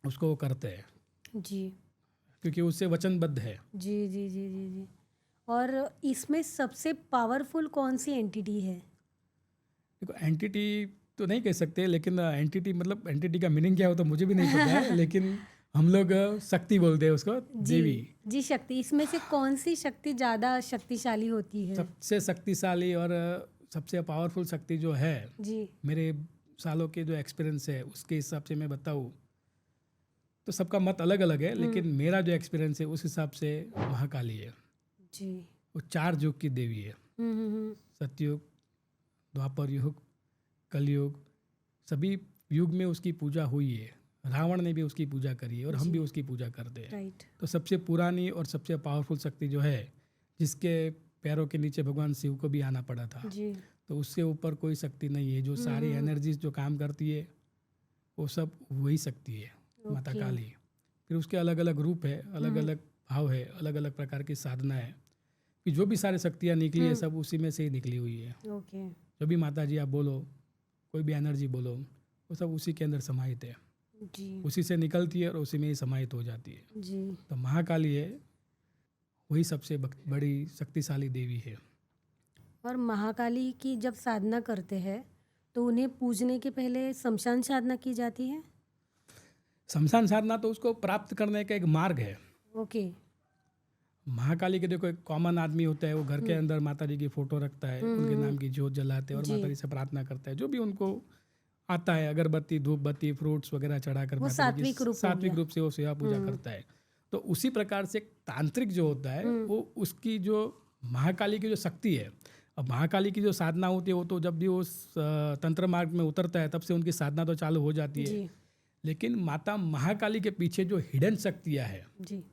उसको वो करते हैं जी, क्योंकि उससे वचनबद्ध है। जी जी जी जी जी। और इसमें सबसे पावरफुल कौन सी एंटिटी है? देखो, एंटिटी तो नहीं कह सकते, लेकिन एंटिटी मतलब एंटिटी का मीनिंग क्या हो तो मुझे भी नहीं पता है लेकिन हम लोग शक्ति बोलते हैं उसको, देवी जी। शक्ति, इसमें से कौन सी शक्ति ज़्यादा शक्तिशाली होती है? सबसे शक्तिशाली और सबसे पावरफुल शक्ति जो है जी, मेरे सालों के जो एक्सपीरियंस है उसके हिसाब से मैं बताऊँ तो सबका मत अलग अलग है, लेकिन मेरा जो एक्सपीरियंस है उस हिसाब से महाकाली है। जी। वो 4 युग की देवी है, सतयुग, द्वापर युग, कलयुग, सभी युग में उसकी पूजा हुई है। रावण ने भी उसकी पूजा करी है और हम भी उसकी पूजा करते हैं। राइट। तो सबसे पुरानी और सबसे पावरफुल शक्ति जो है, जिसके पैरों के नीचे भगवान शिव को भी आना पड़ा था, जी। तो उससे ऊपर कोई शक्ति नहीं है। जो सारी एनर्जीज जो काम करती है वो सब वही शक्ति है, माता काली। फिर उसके अलग अलग रूप है, अलग अलग भाव है, अलग अलग प्रकार की साधना है कि जो भी सारी शक्तियाँ निकली है सब उसी में से ही निकली हुई है। ओके। जो भी माता जी आप बोलो, कोई भी एनर्जी बोलो, वो सब उसी के अंदर समाहित है, जी। उसी से निकलती है और उसी में ही समाहित हो जाती है। जी। तो महाकाली है, वही सबसे बड़ी शक्तिशाली देवी है। और महाकाली की जब साधना करते हैं तो उन्हें पूजने के पहले शमशान साधना की जाती है। शमशान साधना तो उसको प्राप्त करने का एक मार्ग है। ओके। महाकाली के देखो एक कॉमन आदमी होता है, वो घर के अंदर माता जी की फोटो रखता है, उनके नाम की ज्योत जलाते हैं और माता जी से प्रार्थना करता है। जो भी उनको आता है, अगरबत्ती, धूप बत्ती, फ्रूट्स वगैरह चढ़ाकर वो माता जी सात्विक रूप की हो सात्विक गया। रूप से वो सेवा पूजा करता है। तो उसी प्रकार से एक तांत्रिक जो होता है वो उसकी जो महाकाली की जो शक्ति है, अब महाकाली की जो साधना होती है वो तो जब भी वो तंत्र मार्ग में उतरता है तब से उनकी साधना तो चालू हो जाती है। जी। लेकिन माता महाकाली के पीछे जो हिडन शक्तियाँ है, जी।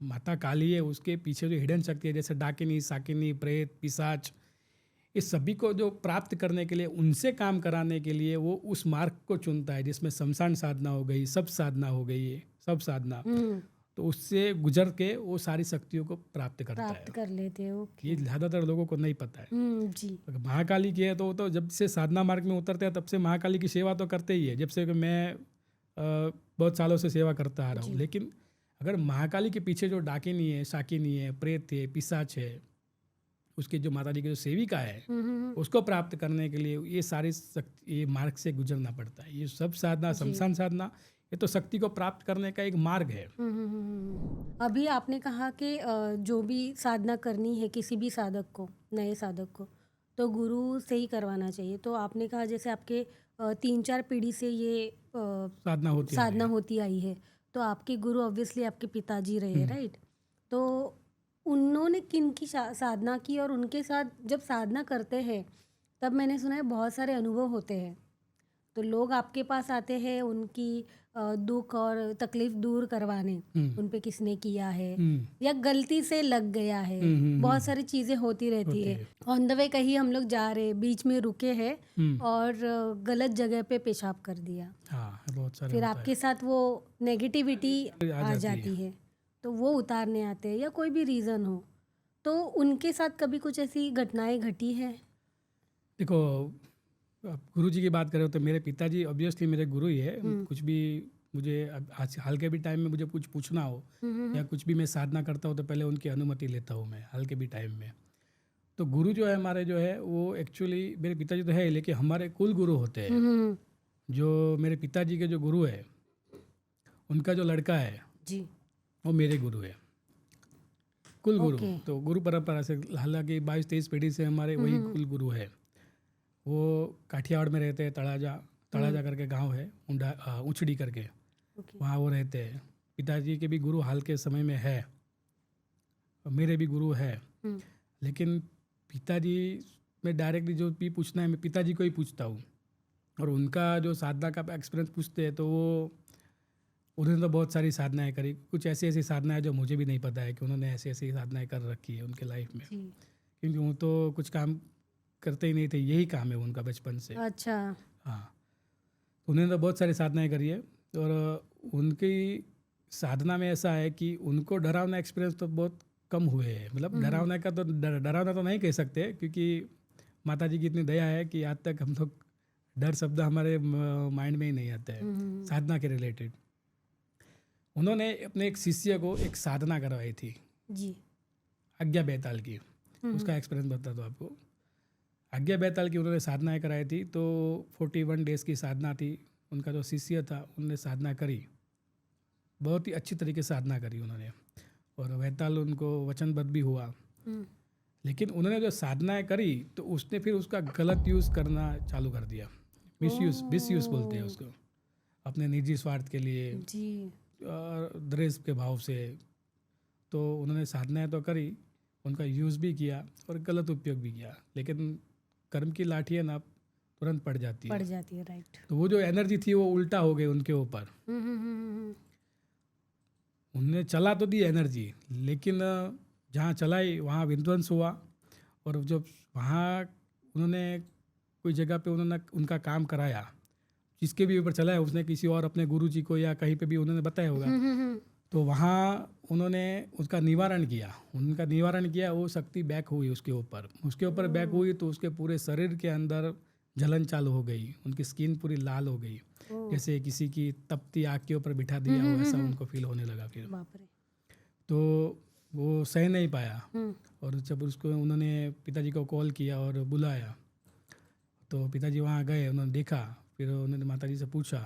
माता काली है उसके पीछे जो हिडन शक्ति है, जैसे डाकिनी, साकिनी, प्रेत, पिशाच, इस सभी को जो प्राप्त करने के लिए, उनसे काम कराने के लिए वो उस मार्ग को चुनता है, जिसमें शमशान साधना हो गई, सब साधना हो गई है, सब साधना, तो उससे गुजर के वो सारी शक्तियों को प्राप्त करता प्राप्त है। कर लेते हैं। ओके। ये ज़्यादातर लोगों को नहीं पता है। जी। अगर महाकाली की है तो जब से साधना मार्ग में उतरते हैं तब से महाकाली की सेवा तो करते ही है, जब से कि मैं बहुत सालों से सेवा करता आ रहा हूँ। लेकिन अगर महाकाली के पीछे जो डाकिनी है, शाकिनी है, प्रेत है, पिशाच है, उसकी जो माता जी की जो सेविका है, उसको प्राप्त करने के लिए ये सारी ये मार्ग से गुजरना पड़ता है। ये सब साधना, शमशान साधना, ये तो शक्ति को प्राप्त करने का एक मार्ग है। अभी आपने कहा कि जो भी साधना करनी है किसी भी साधक को, नए साधक को, तो गुरु से ही करवाना चाहिए। तो आपने कहा जैसे आपके 3-4 पीढ़ी से ये साधना होती आई है, तो आपके गुरु ऑब्वियसली आपके पिताजी रहे, राइट? तो उन्होंने किन की साधना की और उनके साथ जब साधना करते हैं तब मैंने सुना है बहुत सारे अनुभव होते हैं। तो लोग आपके पास आते हैं उनकी दुख और तकलीफ दूर करवाने, उन पे किसने किया है या गलती से लग गया है, बहुत सारी चीज़ें होती रहती है। ऑन द वे कहीं हम लोग जा रहे, बीच में रुके हैं और गलत जगह पे पेशाब कर दिया, बहुत सारे फिर आपके साथ वो नेगेटिविटी आ जाती है, तो वो उतारने आते हैं या कोई भी रीज़न हो, तो उनके साथ कभी कुछ ऐसी घटनाएं घटी है? देखो, आप गुरु जी की बात करें तो मेरे पिताजी ऑब्वियसली मेरे गुरु ही है। कुछ भी मुझे आज हाल के भी टाइम में मुझे कुछ पूछना हो या कुछ भी मैं साधना करता हूँ तो पहले उनकी अनुमति लेता हूँ मैं, हाल के भी टाइम में। तो गुरु जो है हमारे जो है वो एक्चुअली मेरे पिताजी तो है, लेकिन हमारे कुल गुरु होते हैं। जो मेरे पिताजी के जो गुरु है उनका जो लड़का है जी, वो मेरे गुरु है, कुल गुरु। तो गुरु परंपरा से, हालांकि 22-23 पीढ़ी से हमारे वही कुल गुरु है। वो काठियावाड़ में रहते हैं, तड़ाजा करके गांव है, उछड़ी करके, वहाँ वो रहते हैं। पिताजी के भी गुरु हाल के समय में है और मेरे भी गुरु है। लेकिन पिताजी में डायरेक्टली जो भी पूछना है मैं पिताजी को ही पूछता हूँ, और उनका जो साधना का एक्सपीरियंस पूछते हैं तो वो उन्होंने तो बहुत सारी साधनाएं करी। कुछ ऐसी ऐसी साधनाएं जो मुझे भी नहीं पता है कि उन्होंने ऐसी ऐसी साधनाएं कर रखी है उनके लाइफ में, क्योंकि वो तो कुछ काम करते ही नहीं थे, यही काम है उनका बचपन से। अच्छा। हाँ, उन्होंने तो बहुत सारी साधनाएं करी है और उनकी साधना में ऐसा है कि उनको डरावना एक्सपीरियंस तो बहुत कम हुए हैं। मतलब डरावना का तो डरावना तो नहीं कह सकते, क्योंकि माता जी की इतनी दया है कि आज तक हम लोग डर शब्द हमारे माइंड में ही नहीं आते हैं साधना के रिलेटेड। उन्होंने अपने एक शिष्य को एक साधना करवाई थी जी, आज्ञा बैताल की। उसका एक्सपीरियंस बता दो आपको। आज्ञा बैताल की उन्होंने साधनाएं कराई थी, तो 41 डेज़ की साधना थी। उनका जो शिष्य था उन्होंने साधना करी, बहुत ही अच्छी तरीके से साधना करी उन्होंने, और बैताल उनको वचनबद्ध भी हुआ। लेकिन उन्होंने जो साधनाएं करी तो उसने फिर उसका गलत यूज़ करना चालू कर दिया। मिसयूज बोलते हैं उसको, अपने निजी स्वार्थ के लिए जी। और द्वेष के भाव से। तो उन्होंने साधनाएं तो करी, उनका यूज़ भी किया और गलत उपयोग भी किया, लेकिन कर्म की लाठी है ना तुरंत पड़ जाती है। राइट। तो वो जो एनर्जी थी वो उल्टा हो गई उनके ऊपर। उनने चला तो दी एनर्जी, लेकिन जहाँ चलाई वहाँ विध्वंस हुआ। और जब वहाँ उन्होंने कोई जगह पे उन्होंने उनका काम कराया, जिसके भी ऊपर चलाया उसने, किसी और अपने गुरु जी को या कहीं पे भी उन्होंने बताया होगा, तो वहाँ उन्होंने उसका निवारण किया। उनका निवारण किया, वो शक्ति बैक हुई उसके ऊपर बैक हुई तो उसके पूरे शरीर के अंदर जलन चालू हो गई, उनकी स्किन पूरी लाल हो गई, जैसे किसी की तपती आग के ऊपर बिठा दिया हो ऐसा उनको फील होने लगा। फिर तो वो सह नहीं पाया, और जब उसको उन्होंने पिताजी को कॉल किया और बुलाया तो पिताजी वहाँ गए, उन्होंने देखा, फिर उन्होंने माताजी से पूछा।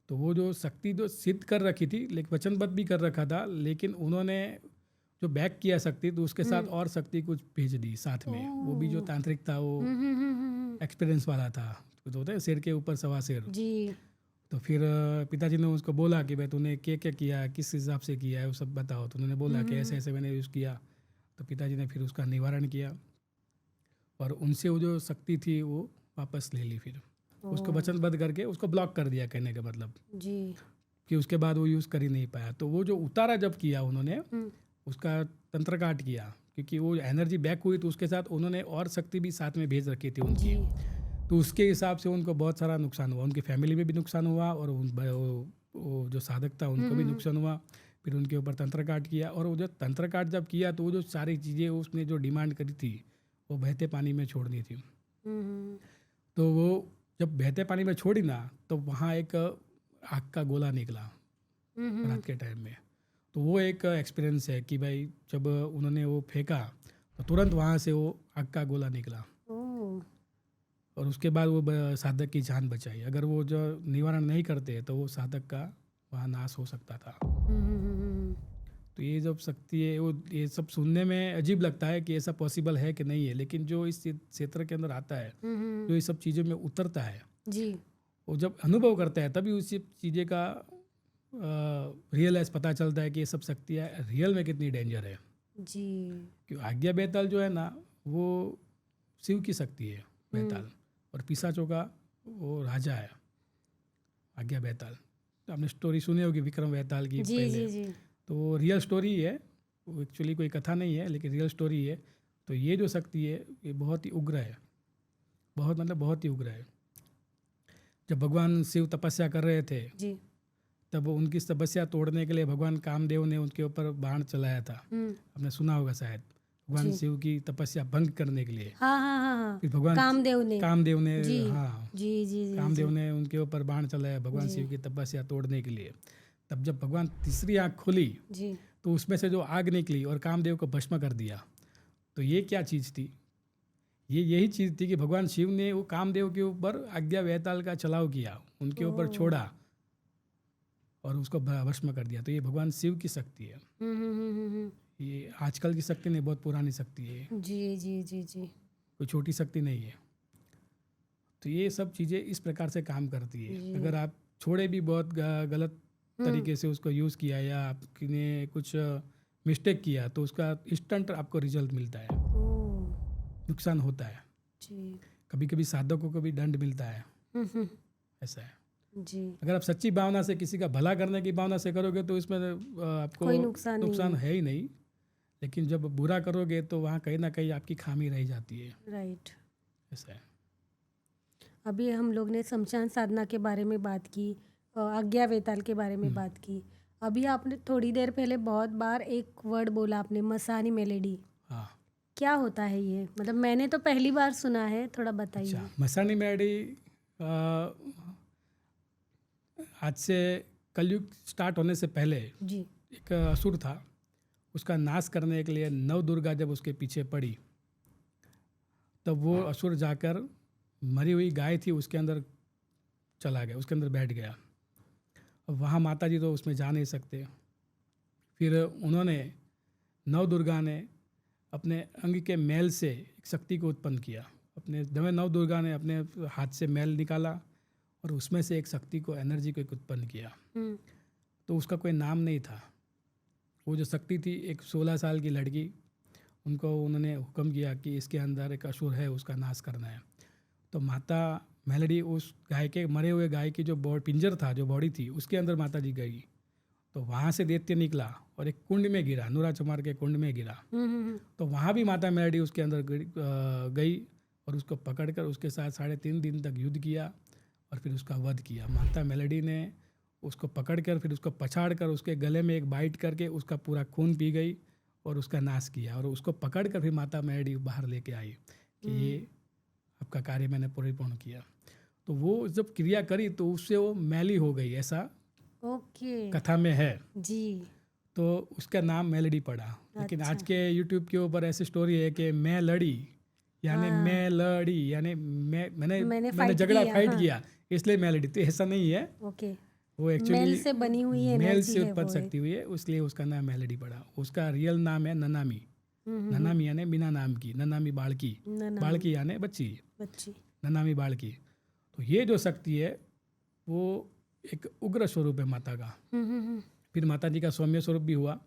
तो वो जो शक्ति जो सिद्ध कर रखी थी, लेकिन वचनबद्ध भी कर रखा था, लेकिन उन्होंने जो बैक किया शक्ति तो उसके साथ और शक्ति कुछ भेज दी साथ में। वो भी जो तांत्रिक था वो एक्सपीरियंस वाला था, तो होता है सिर के ऊपर सवा सिर जी। तो फिर पिताजी ने उसको बोला कि भाई तूने क्या क्या किया, किस हिसाब से किया है, वो सब बताओ। तो उन्होंने बोला कि ऐसे ऐसे मैंने यूज़ किया। तो पिताजी ने फिर उसका निवारण किया और उनसे वो जो शक्ति थी वो वापस ले ली। फिर उसको वचनबद्ध करके उसको ब्लॉक कर दिया, कहने का मतलब जी कि उसके बाद वो यूज़ कर ही नहीं पाया। तो वो जो उतारा जब किया उन्होंने, उसका तंत्र काट किया, क्योंकि वो एनर्जी बैक हुई तो उसके साथ उन्होंने और शक्ति भी साथ में भेज रखी थी उनकी। तो उसके हिसाब से उनको बहुत सारा नुकसान हुआ, उनकी फैमिली में भी नुकसान हुआ और वो जो साधक था उनको भी नुकसान हुआ। फिर उनके ऊपर तंत्र काट किया, और वो जो तंत्र काट जब किया तो वो जो सारी चीज़ें उसने जो डिमांड करी थी वो बहते पानी में छोड़नी थी। तो वो जब बहते पानी में छोड़ी ना, तो वहाँ एक आग का गोला निकला रात के टाइम में। तो वो एक एक्सपीरियंस है कि भाई जब उन्होंने वो फेंका तो तुरंत वहाँ से वो आग का गोला निकला, और उसके बाद वो साधक की जान बचाई। अगर वो जो निवारण नहीं करते तो वो साधक का वहाँ नाश हो सकता था। तो ये जब शक्ति है वो, ये सब सुनने में अजीब लगता है कि ऐसा पॉसिबल है कि नहीं है, लेकिन जो इस क्षेत्र के अंदर आता है, जो ये सब चीज़ों में उतरता है जी, वो जब अनुभव करता है तभी उसी चीज़ें का रियलाइज पता चलता है कि ये सब शक्तियाँ रियल में कितनी डेंजर है जी। क्यों आज्ञा बेताल जो है ना वो शिव की शक्ति है बेताल, और पिशाचों का वो राजा है आज्ञा बेताल। तो आपने स्टोरी सुनी होगी विक्रम बेताल की जी पहले। जी जी। तो वो रियल स्टोरी है, वो एक्चुअली कोई कथा नहीं है लेकिन रियल स्टोरी है। तो ये जो शक्ति है ये बहुत ही उग्र है, बहुत ही उग्र है। जब भगवान शिव तपस्या कर रहे थे जी। तब उनकी तपस्या तोड़ने के लिए भगवान कामदेव ने उनके ऊपर बाण चलाया था। आपने सुना होगा शायद, भगवान शिव की तपस्या भंग करने के लिए। हाँ। फिर भगवान कामदेव ने जी, हाँ जी कामदेव ने उनके ऊपर बाण चलाया भगवान शिव की तपस्या तोड़ने के लिए। तब जब भगवान तीसरी आँख खोली जी, तो उसमें से जो आग निकली और कामदेव को भस्म कर दिया। तो ये क्या चीज़ थी? ये यही चीज़ थी कि भगवान शिव ने वो कामदेव के ऊपर आज्ञा वेताल का चलाव किया, उनके ऊपर छोड़ा और उसको भस्म कर दिया। तो ये भगवान शिव की शक्ति है। ये आजकल की शक्ति नहीं, बहुत पुरानी शक्ति है। जी जी जी जी। कोई छोटी शक्ति नहीं है। तो ये सब चीज़ें इस प्रकार से काम करती है। अगर आप छोड़े भी बहुत गलत तरीके से उसको यूज़ किया या आपने कुछ मिस्टेक किया तो उसका इंस्टेंट आपको रिजल्ट मिलता है, नुकसान होता है जी। कभी कभी साधकों को भी दंड मिलता है। ऐसा है जी। अगर आप सच्ची भावना से किसी का भला करने की भावना से करोगे तो इसमें आपको कोई नुकसान है ही नहीं, लेकिन जब बुरा करोगे तो वहाँ कहीं ना कहीं आपकी खामी रह जाती है। राइट। ऐसा है। अभी हम लोग ने शमशान साधना के बारे में बात की, आज्ञा वेताल के बारे में बात की। अभी आपने थोड़ी देर पहले बहुत बार एक वर्ड बोला आपने, मसानी मेलेडी। हाँ, क्या होता है ये? मतलब मैंने तो पहली बार सुना है, थोड़ा बताइए। अच्छा, मसानी मेलेडी आज से कलयुग स्टार्ट होने से पहले जी। एक असुर था, उसका नाश करने के लिए नव दुर्गा जब उसके पीछे पड़ी तब वो असुर जाकर मरी हुई गाय थी उसके अंदर चला गया, उसके अंदर बैठ गया। अब वहाँ माता जी तो उसमें जा नहीं सकते। फिर उन्होंने नव दुर्गा ने अपने अंग के मैल से एक शक्ति को उत्पन्न किया। अपने नव दुर्गा ने अपने हाथ से मैल निकाला और उसमें से एक शक्ति को, एनर्जी को एक उत्पन्न किया। तो उसका कोई नाम नहीं था। वो जो शक्ति थी, एक 16 साल की लड़की, उनको उन्होंने हुक्म किया कि इसके अंदर एक असुर है, उसका नाश करना है। तो माता मेलडी उस गाय के, मरे हुए गाय की जो पिंजर था, जो बॉडी थी, उसके अंदर माता जी गई। तो वहाँ से दैत्य निकला और एक कुंड में गिरा, नूरा चमार के कुंड में गिरा। तो वहाँ भी माता मेलडी उसके अंदर गई और उसको पकड़कर उसके साथ 3.5 दिन तक युद्ध किया और फिर उसका वध किया। माता मेलडी ने उसको पकड़कर, फिर उसको पछाड़कर, उसके गले में एक बाइट करके उसका पूरा खून पी गई और उसका नाश किया। और उसको पकड़कर फिर माता मेलडी बाहर लेके आई कि ये आपका कार्य मैंने पूर्ण किया। तो वो जब क्रिया करी तो उससे वो मैली हो गई, ऐसा कथा में है जी। तो उसका नाम मेलडी पड़ा। लेकिन आज के यूट्यूब के ऊपर ऐसी स्टोरी है कि मैं लड़ी, यानी मैं लड़ी, यानी मैंने झगड़ा फाइट किया, इसलिए मेलडी। तो ऐसा नहीं है। वो एक्चुअली मेल से बनी हुई है, मेल से उत्पन्न शक्ति हुई है, इसलिए उसका नाम मेलडी पड़ा। उसका रियल नाम है ननामी। ननामी यानी बिना नाम की, ननामी बालकी, बालकी यानी बच्ची, ननामी बालकी। तो ये जो शक्ति है वो एक उग्र स्वरूप है माता का। फिर माता जी का सौम्य स्वरूप भी हुआ,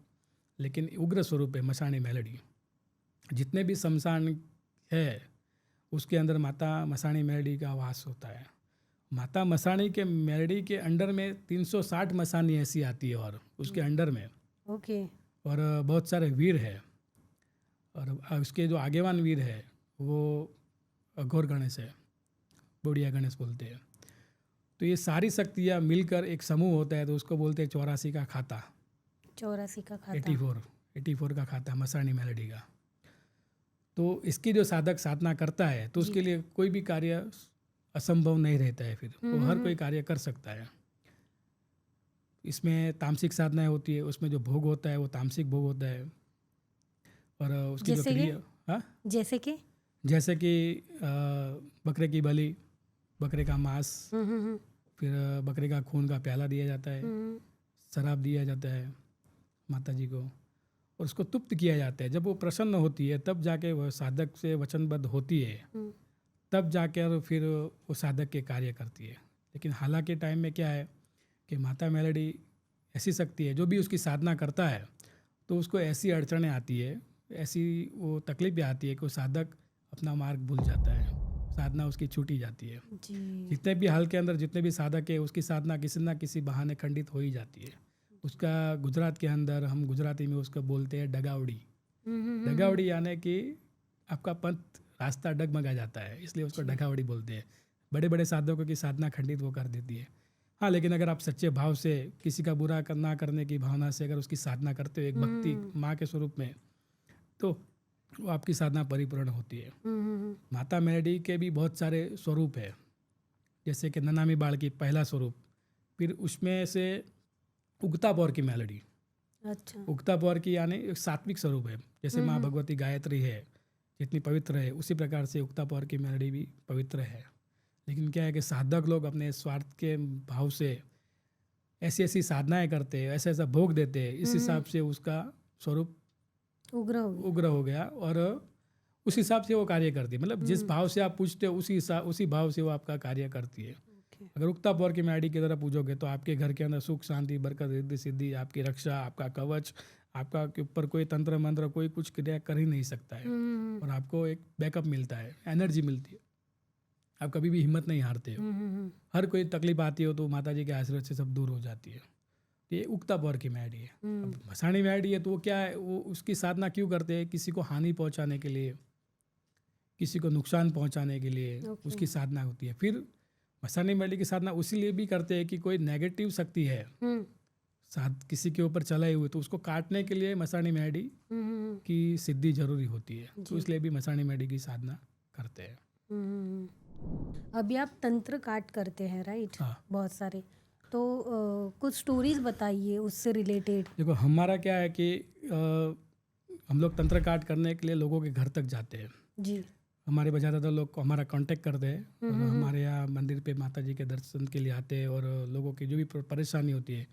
लेकिन उग्र स्वरूप है मसाणी मेलडी। जितने भी शमशान है उसके अंदर माता मसाणी मेलडी का वास होता है। माता मसाणी के मेलडी के अंडर में 360 मसानी ऐसी आती है और उसके अंडर में और बहुत सारे वीर है। और उसके जो आगेवान वीर है वो अघोर गणेश है, बुढ़िया गणेश बोलते हैं। तो ये सारी शक्तियाँ मिलकर एक समूह होता है, तो उसको बोलते हैं 84 का खाता, 84 का खाता मसाणी मेलडी का। तो इसकी जो साधक साधना करता है तो उसके लिए कोई भी कार्य असंभव नहीं रहता है। फिर वो हर कोई कार्य कर सकता है। इसमें तामसिक साधनाएं होती है, उसमें जो भोग होता है वो तामसिक भोग होता है। और उसकी जो क्रिया, जैसे कि बकरे की बलि, बकरे का मांस, फिर बकरे का खून का प्याला दिया जाता है, शराब दिया जाता है माता जी को, और उसको तुप्त किया जाता है। जब वो प्रसन्न होती है तब जाके वह साधक से वचनबद्ध होती है, तब जाकर फिर वो साधक के कार्य करती है। लेकिन हालांकि टाइम में क्या है कि माता मेलडी ऐसी शक्ति है, जो भी उसकी साधना करता है तो उसको ऐसी अड़चनें आती है, ऐसी वो तकलीफें आती है कि वो साधक अपना मार्ग भूल जाता है, साधना उसकी छूटी जाती है। जितने भी हाल के अंदर जितने भी साधक है उसकी साधना किसी ना किसी बहाने खंडित हो ही जाती है। उसका गुजरात के अंदर हम गुजराती में उसको बोलते हैं डगावड़ी। डगावड़ी यानी कि आपका पंथ रास्ता डगमगा जाता है, इसलिए उसको डगावड़ी बोलते हैं। बड़े बड़े साधकों की साधना खंडित वो कर देती है। हाँ, लेकिन अगर आप सच्चे भाव से, किसी का बुरा ना करने की भावना से अगर उसकी साधना करते हो एक भक्ति माँ के स्वरूप में, तो वो आपकी साधना परिपूर्ण होती है। माता मेलडी के भी बहुत सारे स्वरूप है, जैसे कि ननामी बालकी पहला स्वरूप, फिर उसमें से उगता पौर की मेलडी। उगता पौर की यानी एक सात्विक स्वरूप है। जैसे माँ भगवती गायत्री है, जितनी पवित्र है, उसी प्रकार से उगता पौर की मेलडी भी पवित्र है। लेकिन क्या है कि साधक लोग अपने स्वार्थ के भाव से ऐसी ऐसी साधनाएं करते हैं, ऐसा ऐसा भोग देते हैं, इस हिसाब से उसका स्वरूप उग्र हो गया और उस हिसाब से वो कार्य करती है। मतलब जिस भाव से आप पूछते हो उसी भाव से वो आपका कार्य करती है। अगर उगता पौर की मेलडी की तरह पूजोगे तो आपके घर के अंदर सुख शांति बरकत रिद्धि सिद्धि, आपकी रक्षा, आपका कवच, आपका के ऊपर कोई तंत्र मंत्र कोई कुछ क्रिया कर ही नहीं सकता है। और आपको एक बैकअप मिलता है, एनर्जी मिलती है, आप कभी भी हिम्मत नहीं हारते हो। हर कोई तकलीफ आती हो तो माता जी के आशीर्वाद से सब दूर हो जाती है। ये उगता पौर की मेलडी है। अब मसाणी मेलडी है तो वो क्या है, वो उसकी साधना क्यों करते हैं? किसी को हानि पहुंचाने के लिए, किसी को नुकसान पहुंचाने के लिए उसकी साधना होती है। फिर मसाणी मेलडी की साधना उसी लिए भी करते हैं कि कोई नेगेटिव शक्ति है किसी के ऊपर चलाई हुई, तो उसको काटने के लिए मसाणी मेलडी की सिद्धि जरूरी होती है। तो इसलिए भी मसाणी मेलडी की साधना करते हैं। अभी आप तंत्र काट करते हैं, राइट? हाँ। बहुत सारे, तो कुछ स्टोरीज बताइए उससे रिलेटेड। देखो, हमारा क्या है कि हम लोग तंत्र काट करने के लिए लोगों के घर तक जाते हैं जी। हमारे ज़्यादातर लोग हमारा कांटेक्ट करते हैं और हमारे यहाँ मंदिर पे माता जी के दर्शन के लिए आते हैं। और लोगों की जो भी परेशानी होती है,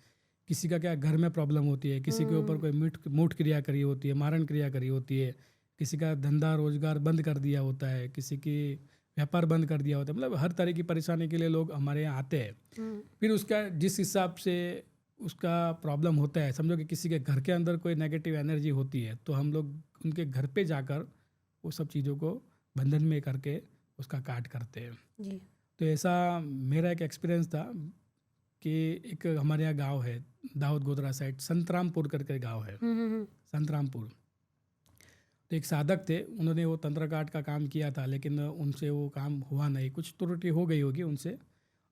किसी का क्या घर में प्रॉब्लम होती है, किसी के ऊपर कोई मूठ क्रिया करी होती है, मारण क्रिया करी होती है, किसी का धंधा रोजगार बंद कर दिया होता है, किसी की व्यापार बंद कर दिया होता है, मतलब हर तरह की परेशानी के लिए लोग हमारे यहाँ आते हैं। फिर उसका जिस हिसाब से उसका प्रॉब्लम होता है, समझो कि किसी के घर के अंदर कोई नेगेटिव एनर्जी होती है, तो हम लोग उनके घर पे जाकर वो सब चीज़ों को बंधन में करके उसका काट करते हैं जी। तो ऐसा मेरा एक एक्सपीरियंस था कि एक हमारे यहाँ गांव है दाऊद गोदरा साइड, संतरामपुर करके गांव है, संतरामपुर। तो एक साधक थे, उन्होंने वो तंत्र काट का काम किया था, लेकिन उनसे वो काम हुआ नहीं, कुछ त्रुटि हो गई होगी उनसे।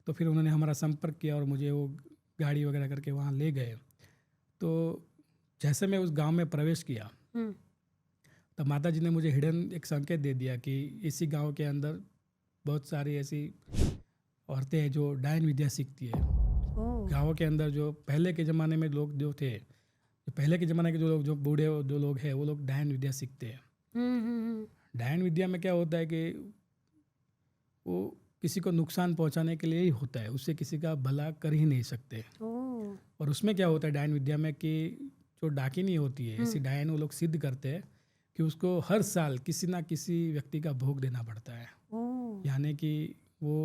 तो फिर उन्होंने हमारा संपर्क किया और मुझे वो गाड़ी वगैरह करके वहाँ ले गए। तो जैसे मैं उस गांव में प्रवेश किया तब माता जी ने मुझे हिडन एक संकेत दे दिया कि इसी गांव के अंदर बहुत सारी ऐसी औरतें हैं जो डायन विद्या सीखती है। गाँव के अंदर जो पहले के ज़माने में लोग जो थे, जो पहले के ज़माने के जो लोग, जो बूढ़े जो लोग हैं, वो लोग डायन विद्या सीखते हैं। डायन विद्या में क्या होता है कि वो किसी को नुकसान पहुंचाने के लिए ही होता है, उससे किसी का भला कर ही नहीं सकते। और उसमें क्या होता है डायन विद्या में कि जो डाकिनी होती है, ऐसी डायन वो लोग सिद्ध करते हैं कि उसको हर साल किसी ना किसी व्यक्ति का भोग देना पड़ता है। यानी कि वो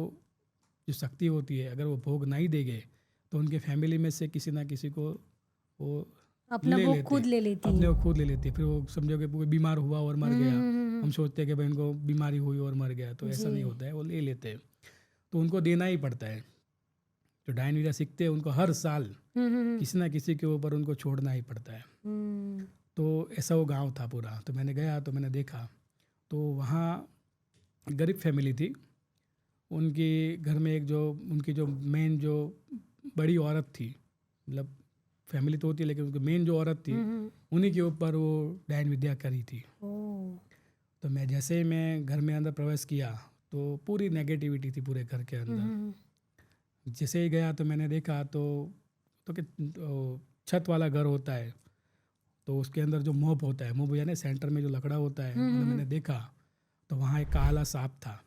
जो शक्ति होती है, अगर वो भोग नहीं देंगे तो उनके फैमिली में से किसी ना किसी को वो अपना भोग खुद ले लेती अपने को खुद ले लेती है। फिर वो समझो कि कोई बीमार हुआ और मर गया, हम सोचते हैं कि भाई इनको बीमारी हुई और मर गया, तो ऐसा नहीं होता है, वो ले लेते हैं, तो उनको देना ही पड़ता है। जो डायन विद्या सीखते हैं उनको हर साल किसी ना किसी के ऊपर उनको छोड़ना ही पड़ता है। तो ऐसा वो गांव था पूरा। तो मैंने गया तो मैंने देखा, तो वहाँ गरीब फैमिली थी, उनकी घर में एक जो उनकी जो मेन जो बड़ी औरत थी, मतलब फैमिली तो होती है लेकिन उनकी मेन जो औरत थी उन्हीं के ऊपर वो डायन विद्या करी थी। तो मैं जैसे ही मैं घर में अंदर प्रवेश किया तो पूरी नेगेटिविटी थी पूरे घर के अंदर। जैसे ही गया तो मैंने देखा तो कि छत वाला घर होता है, तो उसके अंदर जो मोब होता है, मोब यानी सेंटर में जो लकड़ा होता है, मैंने देखा तो वहाँ एक काला सांप था।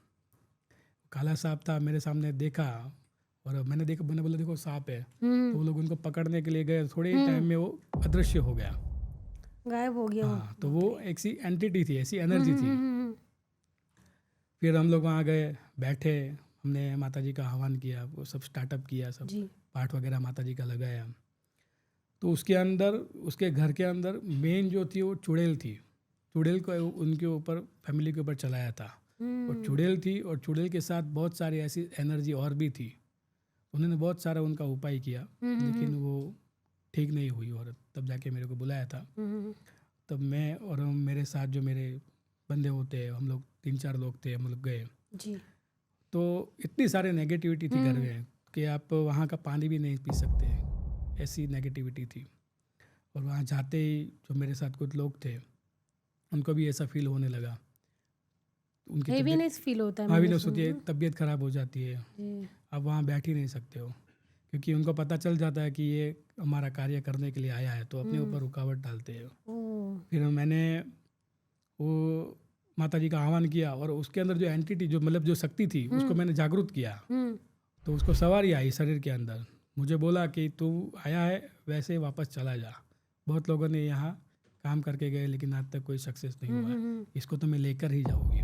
काला सांप था, मेरे सामने देखा और मैंने बोला देखो सांप है। तो वो लोग उनको पकड़ने के लिए गए, थोड़े ही टाइम में वो अदृश्य हो गया, गायब हो गया। हाँ, तो वो एक सी एंटिटी थी, ऐसी एनर्जी थी। फिर हम लोग वहाँ गए, बैठे, हमने माता जी का आह्वान किया, वो सब स्टार्टअप किया, सब पाठ वगैरह माता जी का लगाया। तो उसके अंदर, उसके घर के अंदर मेन जो थी वो चुड़ैल थी। चुड़ैल को उनके ऊपर, फैमिली के ऊपर चलाया था। और चुड़ैल थी, और चुड़ैल के साथ बहुत सारी ऐसी एनर्जी और भी थी। उन्होंने बहुत सारा उनका उपाय किया, लेकिन वो ठीक नहीं हुई। और तब जाके मेरे को बुलाया था। तब मैं और मेरे साथ जो मेरे बंदे होते हैं, हम लोग 3-4 लोग थे, हम लोग गए। तो इतनी सारी नेगेटिविटी थी घर में कि आप वहाँ का पानी भी नहीं पी सकते, ऐसी नेगेटिविटी थी। और वहाँ जाते ही जो मेरे साथ कुछ लोग थे उनको भी ऐसा फील होने लगा, उनकी हेवीनेस फील होता है, हेवीनेस होती है, तबीयत खराब हो जाती है, आप वहाँ बैठ ही नहीं सकते हो, क्योंकि उनको पता चल जाता है कि ये हमारा कार्य करने के लिए आया है, तो अपने ऊपर रुकावट डालते हैं। फिर मैंने वो माता जी का आह्वान किया और उसके अंदर जो एंटिटी, जो मतलब जो शक्ति थी, उसको मैंने जागरूक किया। तो उसको सवारी आई शरीर के अंदर, मुझे बोला कि तू आया है वैसे वापस चला जा। बहुत लोगों ने यहाँ काम करके गए लेकिन आज तक कोई सक्सेस नहीं हुआ, इसको तो मैं लेकर ही जाऊँगी,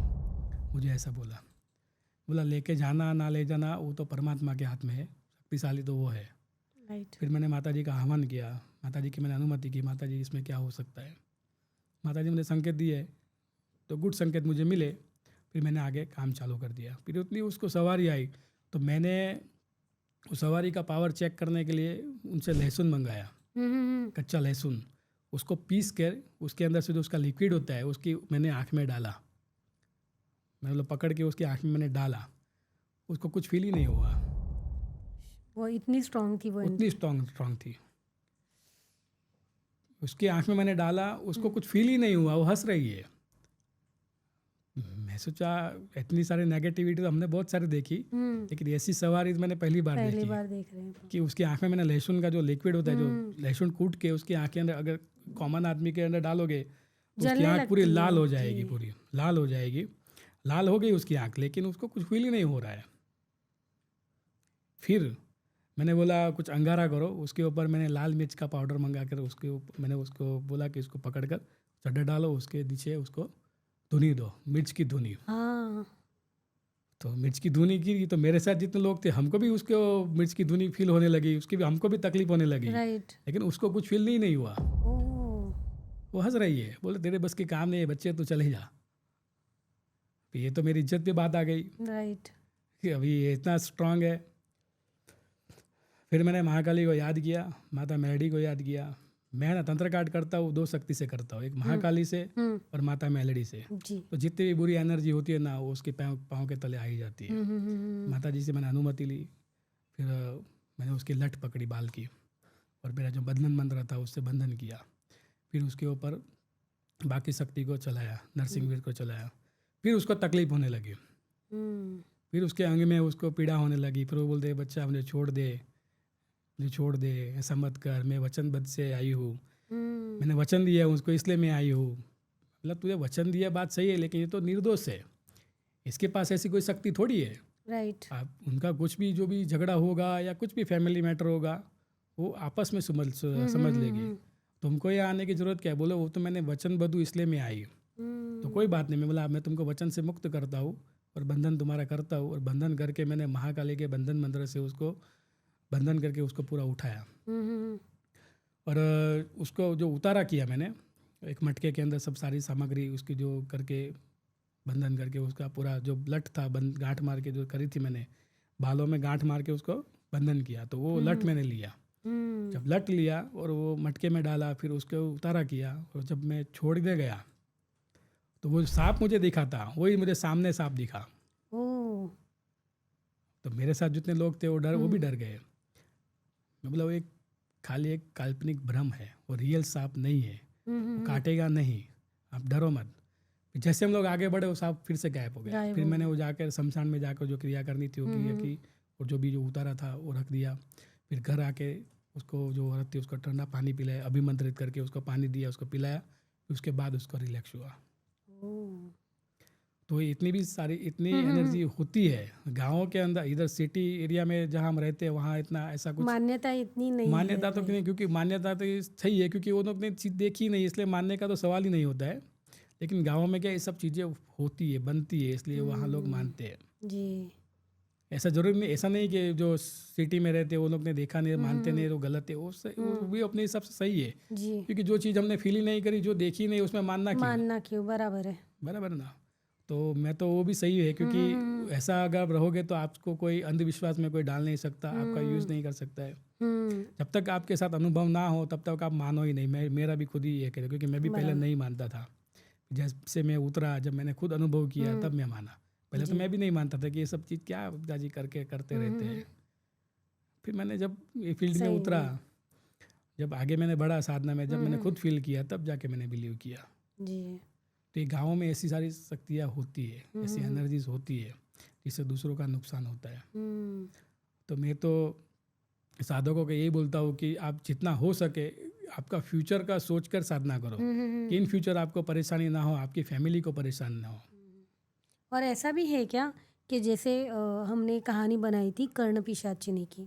मुझे ऐसा बोला लेके जाना ना ले जाना वो तो परमात्मा के हाथ में है, शक्तिशाली तो वो है। फिर मैंने माता जी का आह्वान किया, माता जी की मैंने अनुमति की, माता जी इसमें क्या हो सकता है। माता जी मुझे संकेत दिए, तो गुड संकेत मुझे मिले। फिर मैंने आगे काम चालू कर दिया। फिर उतनी उसको सवारी आई तो मैंने उस सवारी का पावर चेक करने के लिए उनसे लहसुन मंगाया, कच्चा लहसुन, उसको पीस कर उसके अंदर से जो उसका लिक्विड होता है उसकी मैंने आँख में डाला, मतलब पकड़ के उसकी आँख में मैंने डाला, उसको कुछ फील ही नहीं हुआ। वो इतनी स्ट्रांग थी, वो उतनी स्ट्रांग थी। उसकी आँख में मैंने डाला, उसको कुछ फील ही नहीं हुआ, वो हंस रही है। मैं सोचा इतनी सारी नेगेटिविटी तो हमने बहुत सारी देखी, लेकिन ऐसी सवारी मैंने पहली बार देख रहे हैं कि उसकी आँख में मैंने लहसुन का जो लिक्विड होता है, जो लहसुन कूट के उसकी आँख के अंदर अगर कॉमन आदमी के अंदर डालोगे तो उसकी आँख पूरी लाल हो जाएगी, पूरी लाल हो जाएगी। लाल हो गई उसकी आँख, लेकिन उसको कुछ फील ही नहीं हो रहा है। फिर मैंने बोला कुछ अंगारा करो, उसके ऊपर मैंने लाल मिर्च का पाउडर मंगा कर उसके ऊपर मैंने उसको बोला कि इसको पकड़ कर चड्डा डालो, उसके नीचे उसको धुनी दो, मिर्च की धुनी। तो मिर्च की धुनी गिरी तो मेरे साथ जितने लोग थे हमको भी उसको मिर्च की धुनी फील होने लगी, उसकी भी हमको भी तकलीफ होने लगी, राइट। लेकिन उसको कुछ फील नहीं हुआ। ओह। वो हंस रही है, बोले तेरे बस के काम नहीं है बच्चे, तू चले जा। तो ये तो मेरी इज्जत पे बात आ गई राइट। कि अभी ये इतना स्ट्रांग है। फिर मैंने महाकाली को याद किया, माता मेलडी को याद किया। मैं ना तंत्र काट करता हूँ, 2 शक्ति से करता हूँ, एक महाकाली से और माता मेलडी से। जी। तो जितनी भी बुरी एनर्जी होती है ना वो उसके पाँव के तले आ ही जाती है। माता जी से मैंने अनुमति ली, फिर मैंने उसकी लठ पकड़ी बाल की और मेरा जो बंधन मंत्र था उससे बंधन किया। फिर उसके ऊपर बाकी शक्ति को चलाया, नरसिंहवीर को चलाया। फिर उसको तकलीफ होने लगी, फिर उसके अंग में उसको पीड़ा होने लगी। फिर वो बोलते बच्चा मुझे छोड़ दे, मुझे छोड़ दे, ऐसा मत कर, मैं वचनबद्ध से आई हूँ, मैंने वचन दिया है उसको इसलिए मैं आई हूँ। मतलब तुझे वचन दिया बात सही है, लेकिन ये तो निर्दोष है, इसके पास ऐसी कोई शक्ति थोड़ी है। राइट। आप उनका कुछ भी जो भी झगड़ा होगा या कुछ भी फैमिली मैटर होगा वो आपस में समझ लेगी। तुमको यहाँ आने की ज़रूरत क्या है? बोलो वो तो मैंने वचनबद्ध हूँ इसलिए मैं आई। तो कोई बात नहीं, मैं बोला मैं तुमको वचन से मुक्त करता हूँ और बंधन तुम्हारा करता हूँ। और बंधन करके मैंने महाकाली के बंधन मंत्र से उसको बंधन करके उसको पूरा उठाया और उसको जो उतारा किया मैंने, एक मटके के अंदर सब सारी सामग्री उसकी जो करके बंधन करके उसका पूरा जो लठ था गांठ मार के जो करी थी मैंने, बालों में गांठ मार के उसको बंधन किया। तो वो लठ मैंने लिया, जब लट लिया और वो मटके में डाला, फिर उसको उतारा किया। और जब मैं छोड़ने गया तो वो सांप मुझे दिखा था, वही मुझे सामने सांप दिखा। ओह। तो मेरे साथ जितने लोग थे वो भी डर गए। मैं बोला वो एक खाली एक काल्पनिक भ्रम है, वो रियल सांप नहीं है, वो काटेगा नहीं, आप डरो मत। जैसे हम लोग आगे बढ़े वो सांप फिर से गायब हो गया। फिर मैंने वो जाकर शमशान में जाकर जो क्रिया करनी थी वो क्रिया की और जो भी जो उतारा था वो रख दिया। फिर घर आके उसको जो औरत थी उसको ठंडा पानी पिलाया, अभिमंत्रित करके उसको पानी दिया, उसको पिलाया। उसके बाद उसको रिलैक्स हुआ। तो इतनी भी सारी इतनी एनर्जी होती है गाँवों के अंदर। इधर सिटी एरिया में जहाँ हम रहते हैं वहाँ इतना ऐसा कुछ मान्यता इतनी नहीं मान्यता है। तो नहीं, क्योंकि मान्यता तो ये सही है क्योंकि वो लोग ने चीज़ देखी नहीं, इसलिए मानने का तो सवाल ही नहीं होता है। लेकिन गाँव में क्या ये सब चीज़ें होती है, बनती है, इसलिए वहाँ लोग मानते हैं जी। ऐसा जरूरी नहीं, ऐसा नहीं कि जो सिटी में रहते हैं वो लोग ने देखा नहीं मानते नहीं तो गलत है। वो भी अपने हिसाब से सही है जी। क्योंकि जो चीज़ हमने फील ही नहीं करी, जो देखी नहीं, उसमें मानना क्यों? बराबर है। बराबर ना। तो मैं तो वो भी सही है क्योंकि ऐसा अगर आप रहोगे तो आपको कोई अंधविश्वास में कोई डाल नहीं सकता, आपका यूज़ नहीं कर सकता है। जब तक आपके साथ अनुभव ना हो तब तक आप मानो ही नहीं। मेरा भी खुद ही ये कह, क्योंकि मैं भी पहले नहीं मानता था। जैसे मैं उतरा, जब मैंने खुद अनुभव किया तब मैं माना। पहले तो मैं भी नहीं मानता था कि ये सब चीज़ क्या दादी करते रहते हैं। फिर मैंने जब ये फील्ड में उतरा, जब आगे मैंने बढ़ा साधना में, जब मैंने खुद फील किया तब जाके मैंने बिलीव किया। जी। तो ये गाँवों में ऐसी सारी शक्तियाँ होती है, ऐसी एनर्जीज होती है जिससे दूसरों का नुकसान होता है। तो मैं तो साधकों को यही बोलता हूँ कि आप जितना हो सके आपका फ्यूचर का सोचकर साधना करो कि इन फ्यूचर आपको परेशानी ना हो, आपकी फैमिली को परेशानी ना हो। और ऐसा भी है क्या कि जैसे हमने कहानी बनाई थी कर्ण पिशाचिनी की,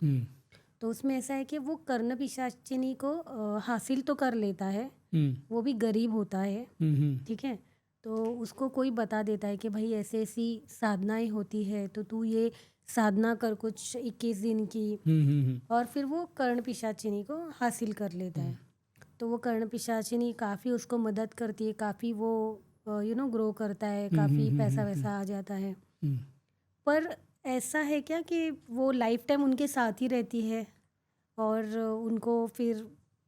तो उसमें ऐसा है कि वो कर्ण पिशाचिनी को हासिल तो कर लेता है, वो भी गरीब होता है, ठीक है। तो उसको कोई बता देता है कि भाई ऐसे ऐसी साधनाएं होती है तो तू ये साधना कर कुछ 21 दिन की, और फिर वो कर्ण पिशाचिनी को हासिल कर लेता है। तो वो कर्ण पिशाचिनी काफ़ी उसको मदद करती है, काफ़ी वो ग्रो करता है, काफ़ी पैसा वैसा आ जाता है। पर ऐसा है क्या कि वो लाइफ टाइम उनके साथ ही रहती है और उनको फिर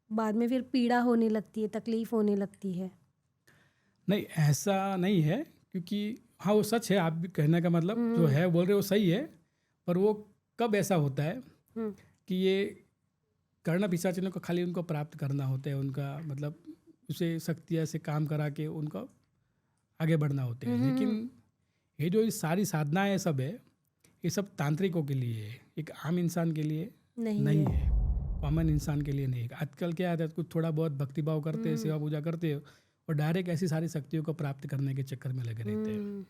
बाद में फिर पीड़ा होने लगती है, तकलीफ होने लगती है? नहीं, ऐसा नहीं है, क्योंकि हाँ वो सच है, आप भी कहने का मतलब जो है बोल रहे हो सही है। पर वो कब ऐसा होता है कि ये कर्ण पिशाचिनों को खाली उनको प्राप्त करना होता है, उनका मतलब उसे शक्तियाँ से काम करा के उनको आगे बढ़ना होता है। लेकिन ये जो सारी साधनाएं सब है ये सब तांत्रिकों के लिए है, एक आम इंसान के लिए नहीं है, कॉमन इंसान के लिए नहीं है। आजकल क्या है, कुछ थोड़ा बहुत भक्तिभाव करते हैं, सेवा पूजा करते हैं और डायरेक्ट ऐसी सारी शक्तियों को प्राप्त करने के चक्कर में लगे रहते हैं,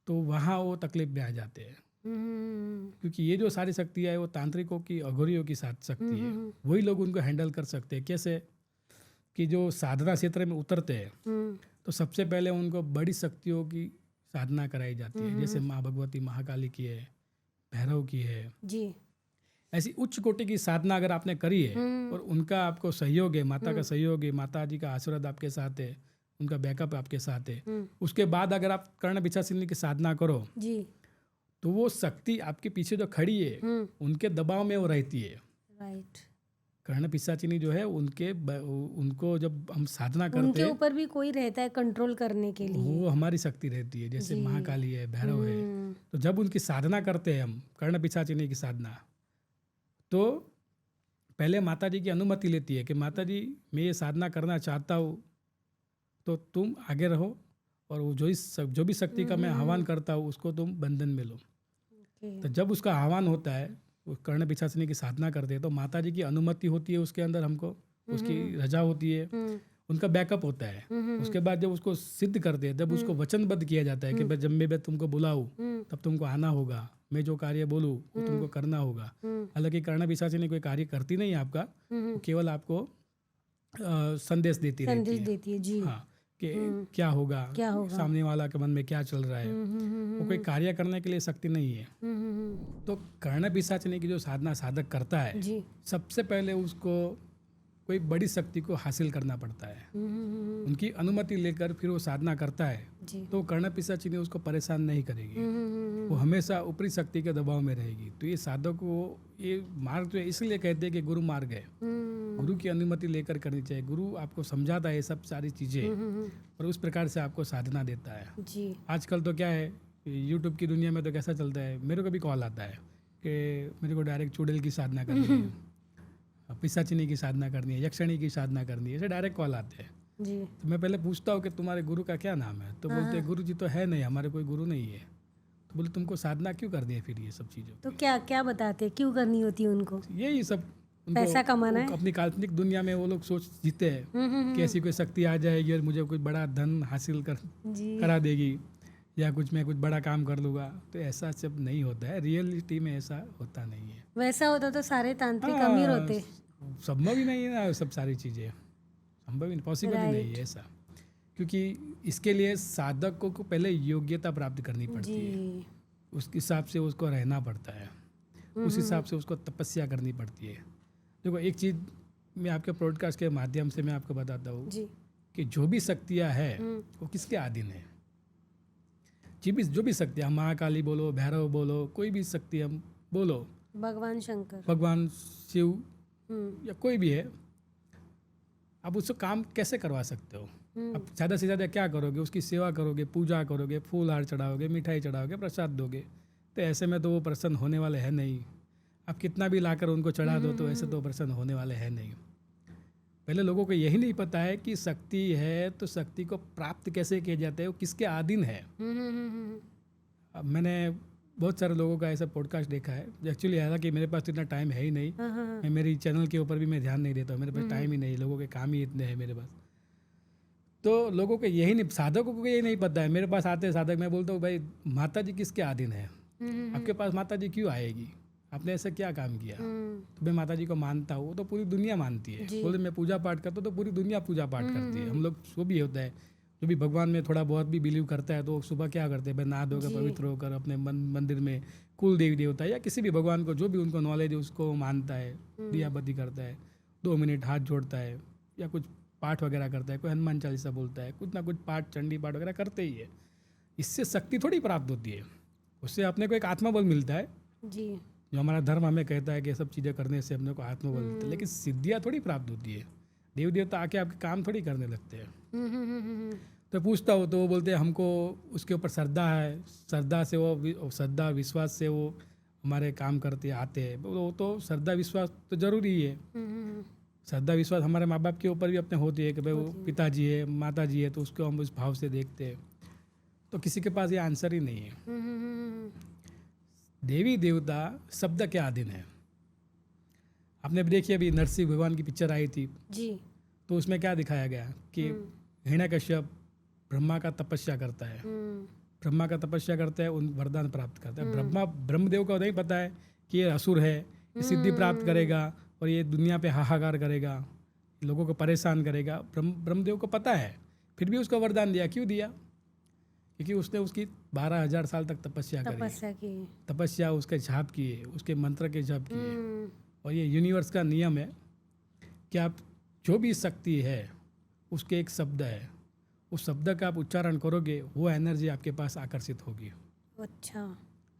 तो वहाँ वो तकलीफ में आ जाते हैं। क्योंकि ये जो सारी शक्तियाँ है वो तांत्रिकों की, अघोरियों की शक्ति है, वही लोग उनको हैंडल कर सकते हैं। कैसे कि जो साधना क्षेत्र में उतरते हैं तो सबसे पहले उनको बड़ी शक्तियों की साधना कराई जाती है, जैसे माँ भगवती महाकाली की है, भैरव की है। जी। ऐसी उच्च कोटि की साधना अगर आपने करी है और उनका आपको सहयोग है, माता का सहयोग है, माता जी का आशीर्वाद आपके साथ है, उनका बैकअप आपके साथ है, उसके बाद अगर आप कर्ण पिशाचिनी की साधना करो जी। तो वो शक्ति आपके पीछे जो खड़ी है उनके दबाव में वो रहती है। राइट। कर्ण पिशाचिनी जो है उनको जब हम साधना करते उनके हैं ऊपर भी कोई रहता है कंट्रोल करने के लिए। वो हमारी शक्ति रहती है, जैसे महाकाली है, भैरव है। तो जब उनकी साधना करते हैं हम, कर्ण पिशाचिनी की साधना, तो पहले माता जी की अनुमति लेती है कि माता जी मैं ये साधना करना चाहता हूँ, तो तुम आगे रहो और वो जो भी शक्ति का मैं आह्वान करता हूँ उसको तुम बंधन में लो। तो जब उसका आह्वान होता है, वो कर्ण पिशाचिनी की साधना करते हैं, तो माता जी की अनुमति होती है उसके अंदर, हमको उसकी रजा होती है, उनका बैकअप होता है। उसके बाद जब उसको सिद्ध करते हैं, जब उसको वचनबद्ध किया जाता है कि भाई जब मैं तुमको बुलाऊं तब तुमको आना होगा, मैं जो कार्य बोलूं वो तुमको करना होगा। हालांकि कर्ण पिशाचिनी कोई कार्य करती नहीं है आपका, वो केवल आपको संदेश देती रहती है। जी। हाँ, कि क्या होगा, सामने वाला के मन में क्या चल रहा है। वो कोई कार्य करने के लिए शक्ति नहीं है। तो कर्ण पिशाचिनी की जो साधना साधक करता है, सबसे पहले उसको कोई बड़ी शक्ति को हासिल करना पड़ता है। उनकी अनुमति लेकर फिर वो साधना करता है, तो कर्ण पिशाचिनी उसको परेशान नहीं करेगी। वो हमेशा ऊपरी शक्ति के दबाव में रहेगी। तो ये साधक को ये मार्ग जो है इसलिए कहते हैं कि गुरु मार्ग है। गुरु की अनुमति लेकर करनी चाहिए। गुरु आपको समझाता है सब सारी चीज़ें और उस प्रकार से आपको साधना देता है। आजकल तो क्या है, यूट्यूब की दुनिया में तो कैसा चलता है, मेरे को भी कॉल आता है कि मेरे को डायरेक्ट चुड़ैल की साधना करनी है, पिशाचिनी की साधना करनी है, यक्षिणी की साधना करनी है, ऐसे डायरेक्ट कॉल आते हैं। तो मैं पहले पूछता हूँ कि तुम्हारे गुरु का क्या नाम है, तो बोलते हैं गुरु जी तो है नहीं, हमारे कोई गुरु नहीं है। तो बोले तुमको साधना क्यों करनी है फिर ये सब चीज़ों? तो क्या क्या बताते हैं क्यों करनी होती है उनको? यही सब, पैसा कमाना है। अपनी काल्पनिक दुनिया में वो लोग सोच जीते हैं कि ऐसी कोई शक्ति आ जाएगी और मुझे कोई बड़ा धन हासिल करा देगी या कुछ मैं कुछ बड़ा काम कर लूँगा। तो ऐसा सब नहीं होता है, रियलिटी में ऐसा होता नहीं है। वैसा होता तो सारे तांत्रिक अमीर होते। संभव ही नहीं है ना, सब सारी चीज़ें संभव ही पॉसिबल ही नहीं है ऐसा, क्योंकि इसके लिए साधक को पहले योग्यता प्राप्त करनी पड़ती है। उस हिसाब से उसको रहना पड़ता है, उस हिसाब से उसको तपस्या करनी पड़ती है। देखो एक चीज़ मैं आपके पॉडकास्ट के माध्यम से मैं आपको बताता हूँ कि जो भी शक्तियाँ हैं वो किसके अधीन है। जो भी शक्तियाँ, महाकाली बोलो, भैरव बोलो, कोई भी शक्ति हम बोलो, भगवान शंकर, भगवान शिव या कोई भी है, आप उससे काम कैसे करवा सकते हो? आप ज़्यादा से ज़्यादा क्या करोगे? उसकी सेवा करोगे, पूजा करोगे, फूल हार चढ़ाओगे, मिठाई चढ़ाओगे, प्रसाद दोगे। तो ऐसे में तो वो प्रसन्न होने वाले हैं नहीं। आप कितना भी लाकर उनको चढ़ा दो तो ऐसे तो प्रसन्न होने वाले हैं नहीं। पहले लोगों को यही नहीं पता है कि शक्ति है तो शक्ति को प्राप्त कैसे किया जाता है, वो किसके अधीन है। अब मैंने बहुत सारे लोगों का ऐसा पॉडकास्ट देखा है। एक्चुअली हालांकि मेरे पास तो इतना टाइम है ही नहीं, मैं मेरी चैनल के ऊपर भी मैं ध्यान नहीं देता हूँ, मेरे पास टाइम ही नहीं, लोगों के काम ही इतने हैं मेरे पास। तो लोगों को यही नहीं, साधकों को यही नहीं पता है। मेरे पास आते हैं साधक, मैं बोलता हूँ भाई माता जी किसके अधीन है, आपके पास माता जी क्यों आएगी, आपने ऐसा क्या काम किया? तो मैं माता जी को मानता हूँ, तो पूरी दुनिया मानती है। बोले मैं पूजा पाठ करता हूँ तो पूरी दुनिया पूजा पाठ करती है। हम लोग जो भी होता है, जो भी भगवान में थोड़ा बहुत भी बिलीव करता है, तो सुबह क्या करते हैं, नहा धोकर पवित्र होकर अपने मंदिर में कुल देवी देवता या किसी भी भगवान को जो भी उनको नॉलेज है उसको मानता है, दिया बत्ती करता है, 2 मिनट हाथ जोड़ता है या कुछ पाठ वगैरह करता है, कोई हनुमान चालीसा बोलता है, कुछ ना कुछ पाठ, चंडी पाठ वगैरह करते ही है। इससे शक्ति थोड़ी प्राप्त होती है, उससे अपने को एक आत्मबल मिलता है जी। जो हमारा धर्म हमें कहता है कि सब चीज़ें करने से अपने को आत्मबल मिलता है। लेकिन सिद्धियाँ थोड़ी प्राप्त होती है, देव देवता आके आपके काम थोड़ी करने लगते हैं। तो पूछता हो तो वो बोलते हैं हमको उसके ऊपर श्रद्धा है, श्रद्धा विश्वास से वो हमारे काम करते आते हैं। वो तो श्रद्धा विश्वास तो जरूरी ही है। श्रद्धा विश्वास हमारे माँ बाप के ऊपर भी अपने होती है कि भाई वो पिताजी है, माता जी है, तो उसको हम उस भाव से देखते हैं। तो किसी के पास ये आंसर ही नहीं है। देवी देवता शब्द के अधीन है। आपने भी देखी अभी नरसिंह भगवान की पिक्चर आई थी जी, तो उसमें क्या दिखाया गया कि हिरण्यकश्यप ब्रह्मा का तपस्या करता है, ब्रह्मा का तपस्या करता है, उन वरदान प्राप्त करता है। ब्रह्मदेव को नहीं पता है कि ये असुर है, ये सिद्धि प्राप्त करेगा और ये दुनिया पे हाहाकार करेगा, लोगों को परेशान करेगा। ब्रह्मदेव को पता है, फिर भी उसको वरदान दिया। क्यों दिया? क्योंकि उसने उसकी 12,000 साल तक तपस्या करी, तपस्या की। तपस्या उसके जाप किए, उसके मंत्र के जप किए। हम्म, और ये यूनिवर्स का नियम है कि आप जो भी शक्ति है उसके एक शब्द है, उस शब्द का आप उच्चारण करोगे वो एनर्जी आपके पास आकर्षित होगी। अच्छा।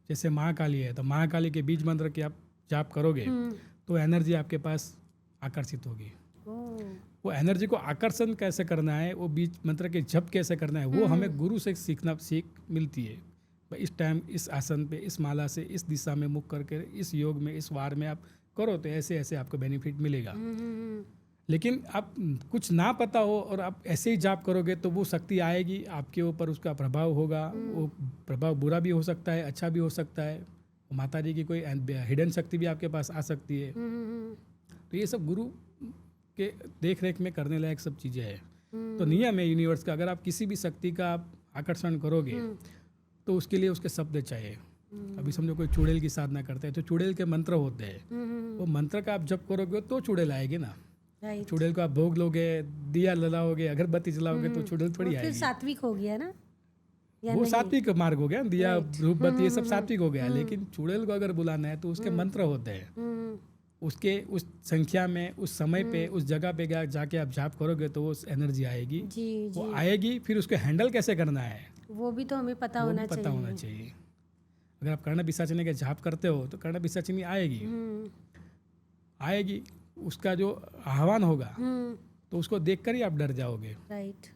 जैसे महाकाली है तो महाकाली के बीज मंत्र के आप जाप करोगे तो एनर्जी आपके पास आकर्षित होगी। ओह, वो एनर्जी को आकर्षण कैसे करना है, वो बीज मंत्र के जप कैसे करना है, वो हमें गुरु से सीख मिलती है। भाई इस टाइम इस आसन पे इस माला से इस दिशा में मुख करके इस योग में इस वार में आप करो तो ऐसे ऐसे आपको बेनिफिट मिलेगा। लेकिन आप कुछ ना पता हो और आप ऐसे ही जाप करोगे तो वो शक्ति आएगी आपके ऊपर, उसका प्रभाव होगा। वो प्रभाव बुरा भी हो सकता है, अच्छा भी हो सकता है। माता जी की कोई हिडन शक्ति भी आपके पास आ सकती है। तो ये सब गुरु के देख रेख में करने लायक सब चीज़ें हैं। तो नियम है यूनिवर्स का, अगर आप किसी भी शक्ति का आप आकर्षण करोगे तो उसके लिए उसके शब्द चाहिए। अभी समझो कोई चुड़ैल की साधना करता है तो चुड़ैल के मंत्र होते हैं, वो मंत्र का आप जप करोगे तो चुड़ैल आएगी ना। राइट। चुड़ैल को आप भोग लोगे, दिया जलाओगे, अगरबत्ती जलाओगे तो चुड़ैल थोड़ी फिर आएगी। सात्विक हो गया ना, या वो नहीं? सात्विक मार्ग हो गया, दिया Right. धूपबत्ती ये सब सात्विक हो गया। लेकिन चुड़ैल को अगर बुलाना है तो उसके मंत्र होते हैं, उसके उस संख्या में उस समय पे उस जगह पे जाके आप जाप करोगे तो वो एनर्जी आएगी। जी जी, वो आएगी, फिर उसको हैंडल कैसे करना है वो भी तो हमें पता वो होना भी पता चाहिए। होना चाहिए। अगर आप कर्ण पिशाचिनी का जाप करते हो तो कर्ण पिशाचिनी आएगी, आएगी, उसका जो आह्वान होगा तो उसको देखकर ही आप डर जाओगे। राइट।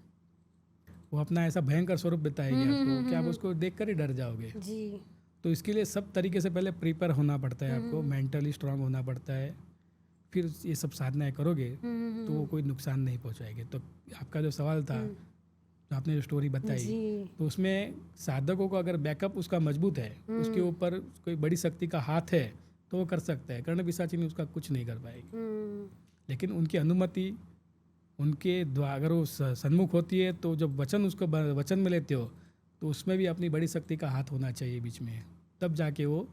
वो अपना ऐसा भयंकर स्वरूप बताएगी आपको कि आप उसको देखकर ही डर जाओगे। जी। तो इसके लिए सब तरीके से पहले प्रिपेयर होना पड़ता है आपको, मेंटली स्ट्रांग होना पड़ता है। फिर ये सब साधनाएं करोगे तो वो कोई नुकसान नहीं पहुंचाएगी। तो आपका जो सवाल था, जो आपने जो स्टोरी बताई, जी। तो उसमें साधकों को अगर बैकअप उसका मजबूत है, उसके ऊपर कोई बड़ी शक्ति का हाथ है तो वो कर सकता है। कर्ण पिशाचिनी उसका कुछ नहीं कर पाएगी। लेकिन उनकी अनुमति उनके द्वारा अगर वो सन्मुख होती है तो जब वचन उसको वचन में लेते हो तो उसमें भी अपनी बड़ी शक्ति का हाथ होना चाहिए बीच में, तब जाके वो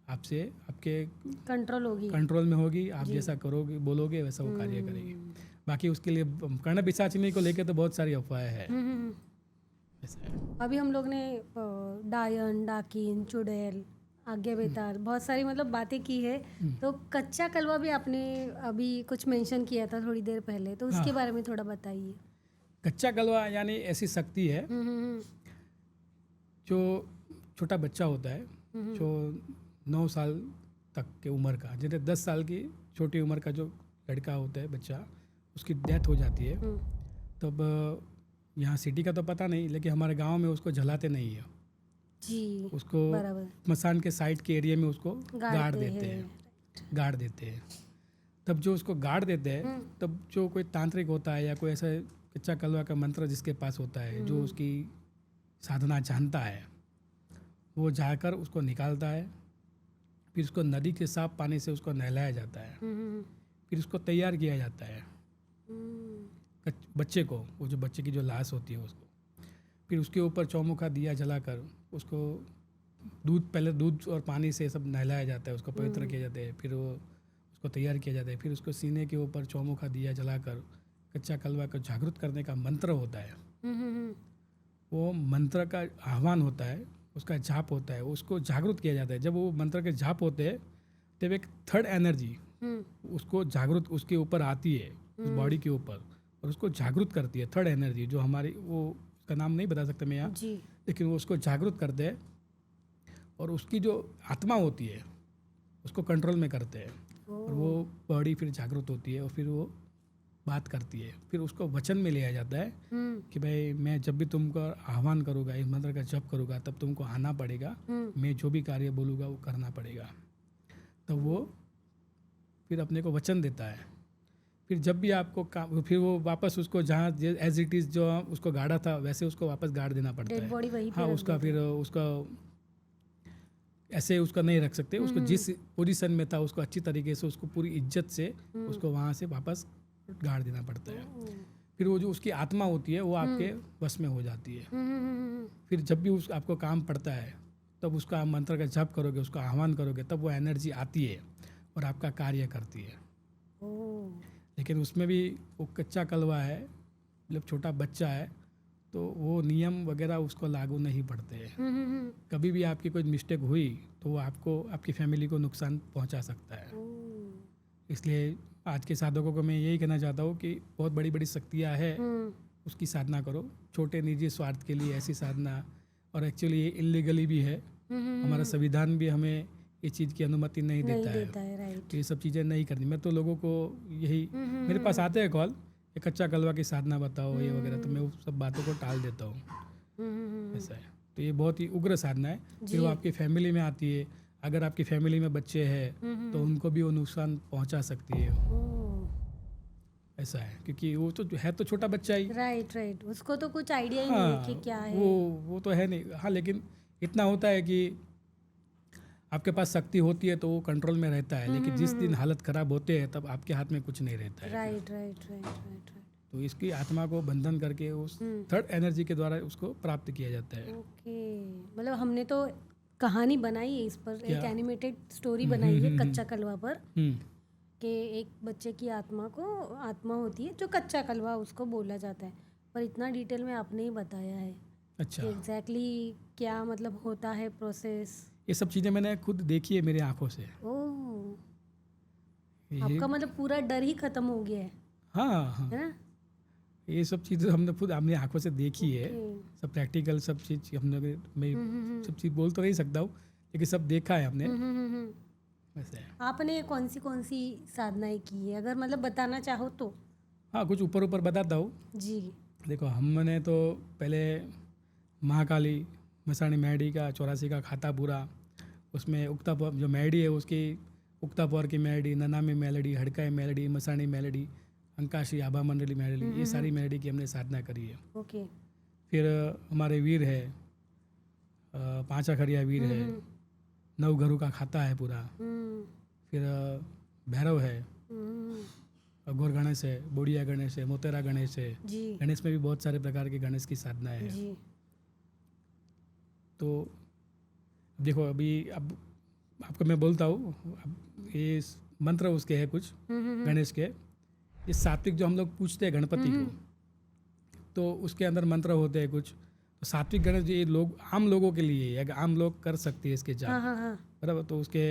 आपसे आपके कंट्रोल होगी। कंट्रोल में होगी। आप जैसा करोगे बोलोगे वैसा वो कार्य करेगी। बाकी उसके लिए कर्ण पिशाचिनी को लेके तो बहुत सारी अफवाहें हैं। ऐसा है। अभी हम लोग ने डायन, डाकिन, चुड़ैल, आज्ञा बेताल, बहुत सारी मतलब बातें की है। तो कच्चा कलवा भी आपने अभी कुछ मेंशन किया था थोड़ी देर पहले, तो उसके बारे में थोड़ा बताइए। कच्चा कलवा यानी ऐसी शक्ति है जो छोटा बच्चा होता है, जो 9 साल तक के उम्र का, जैसे 10 साल की छोटी उम्र का जो लड़का होता है बच्चा, उसकी डेथ हो जाती है। तब यहाँ सिटी का तो पता नहीं, लेकिन हमारे गांव में उसको जलाते नहीं है, जी उसको बराबर मसान के साइड के एरिया में उसको गाड़ देते हैं, गाड़ देते हैं। तब जो उसको गाड़ देते हैं तब जो कोई तांत्रिक होता है या कोई ऐसा कच्चा कलवा का मंत्र जिसके पास होता है, जो उसकी साधना जानता है, वो जाकर उसको निकालता है। फिर उसको नदी के साफ पानी से उसको नहलाया जाता है। फिर उसको तैयार किया जाता है बच्चे को, वो जो बच्चे की जो लाश होती है उसको। फिर उसके ऊपर चौमुखा दिया जलाकर उसको पहले दूध और पानी से सब नहलाया जाता है, उसको पवित्र किया जाता है। फिर वो उसको तैयार किया जाता है। फिर उसको सीने के ऊपर चौमुखा दिया जलाकर कच्चा कलवा को जागृत करने का मंत्र होता है। वो मंत्र का आह्वान होता है, उसका जाप होता है, उसको जागृत किया जाता है। जब वो मंत्र के जाप होते हैं तब एक थर्ड एनर्जी उसको जागृत उसके ऊपर आती है, उस बॉडी के ऊपर, और उसको जागृत करती है। थर्ड एनर्जी जो हमारी, वो उसका नाम नहीं बता सकता मैं यहाँ, लेकिन वो उसको जागृत करते हैं और उसकी जो आत्मा होती है उसको कंट्रोल में करते हैं। और वो बॉडी फिर जागृत होती है और फिर वो बात करती है। फिर उसको वचन में लिया जाता है कि भाई मैं जब भी तुमको आह्वान करूँगा, इस मंत्र का जप करूँगा, तब तुमको आना पड़ेगा, मैं जो भी कार्य बोलूँगा वो करना पड़ेगा। तब वो फिर अपने को वचन देता है। फिर जब भी आपको काम, फिर वो वापस उसको जहाँ एज इट इज़ जो उसको गाड़ा था वैसे उसको वापस गाड़ देना पड़ता है। बॉडी वहीं पे हाँ, रख उसका देते फिर उसका ऐसे उसका नहीं रख सकते। उसको जिस पोजीशन में था उसको अच्छी तरीके से, उसको पूरी इज्जत से उसको वहाँ से वापस गाड़ देना पड़ता है। फिर वो जो उसकी आत्मा होती है वो आपके वश में हो जाती है। फिर जब भी उस आपको काम पड़ता है तब उसका मंत्र का जप करोगे, उसका आह्वान करोगे, तब वो एनर्जी आती है और आपका कार्य करती है। लेकिन उसमें भी वो कच्चा कलवा है, मतलब छोटा बच्चा है, तो वो नियम वगैरह उसको लागू नहीं पड़ते हैं। कभी भी आपकी कोई मिस्टेक हुई तो वो आपको, आपकी फैमिली को नुकसान पहुंचा सकता है। इसलिए आज के साधकों को मैं यही कहना चाहता हूँ कि बहुत बड़ी बड़ी शक्तियाँ हैं, उसकी साधना करो। छोटे निजी स्वार्थ के लिए ऐसी साधना, और एक्चुअली ये इलीगली भी है। हमारा संविधान भी हमें ये चीज़ की अनुमति नहीं देता है। राइट। तो ये सब चीज़ें नहीं करनी। मैं तो लोगों को यही, मेरे पास आते हैं कॉल, ये कच्चा कलवा की साधना बताओ ये वगैरह, तो मैं वो सब बातों को टाल देता हूँ। ऐसा है। तो ये बहुत ही उग्र साधना है। फिर वो आपकी फैमिली में आती है। अगर आपकी फैमिली में बच्चे हैं तो उनको भी वो नुकसान पहुंचा सकती है। ऐसा है, क्योंकि वो तो है तो छोटा बच्चा ही। राइट। उसको तो कुछ आइडिया ही नहीं है कि क्या है। वो तो है नहीं। हाँ, लेकिन इतना होता है कि आपके पास शक्ति होती है तो वो कंट्रोल में रहता है, लेकिन जिस दिन हालत खराब होते हैं तब आपके हाथ में कुछ नहीं रहता है। राइट। तो इसकी आत्मा को बंधन करके उस थर्ड एनर्जी के द्वारा उसको प्राप्त किया जाता है। ओके, मतलब हमने तो कहानी बनाई है इस पर, एक एनिमेटेड स्टोरी बनाई है कच्चा कलवा पर, कि एक बच्चे की आत्मा होती है जो कच्चा कलवा उसको बोला जाता है, पर इतना डिटेल में आपने ही बताया है। अच्छा, एग्जैक्टली क्या मतलब होता है प्रोसेस, ये सब चीज़ें मैंने खुद देखी है मेरी आंखों से। ओह, आपका मतलब पूरा डर ही खत्म हो गया है। हाँ, है ना? ये सब चीज़ें हमने खुद अपनी आंखों से देखी है। सब प्रैक्टिकल सब चीज़ हमने, मैं सब चीज़ बोल तो नहीं सकता हूँ, लेकिन सब देखा है हमने। वैसे है। आपने कौन सी साधनाएं की है, अगर मतलब बताना चाहो तो? हाँ, कुछ ऊपर बताता हूँ जी। देखो, हमने तो पहले महाकाली मसाणी मैडी का 84 का खाता पूरा, उसमें उक्ता जो मैडी है उसकी उक्तापौर की melody, ननामी melody, हड़काई melody, Masani melody, अंकाशी, आभा मंडली मेलडी, ये सारी मेलडी की हमने साधना करी है। ओके। फिर हमारे वीर है, पांच अखड़िया वीर है, नव घरों का खाता है पूरा। फिर भैरव है, अघोर गणेश है, बोड़िया गणेश है, मोतेरा गणेश है। गणेश में भी बहुत सारे प्रकार के गणेश की साधनाएं है। तो देखो, अभी अब आपको मैं बोलता हूँ, ये मंत्र उसके है कुछ गणेश के, ये सात्विक जो हम लोग पूछते हैं गणपति को, तो उसके अंदर मंत्र होते हैं कुछ। तो सात्विक गणेश ये लोग, आम लोगों के लिए, अगर आम लोग कर सकते हैं इसके जाप, बराबर। तो उसके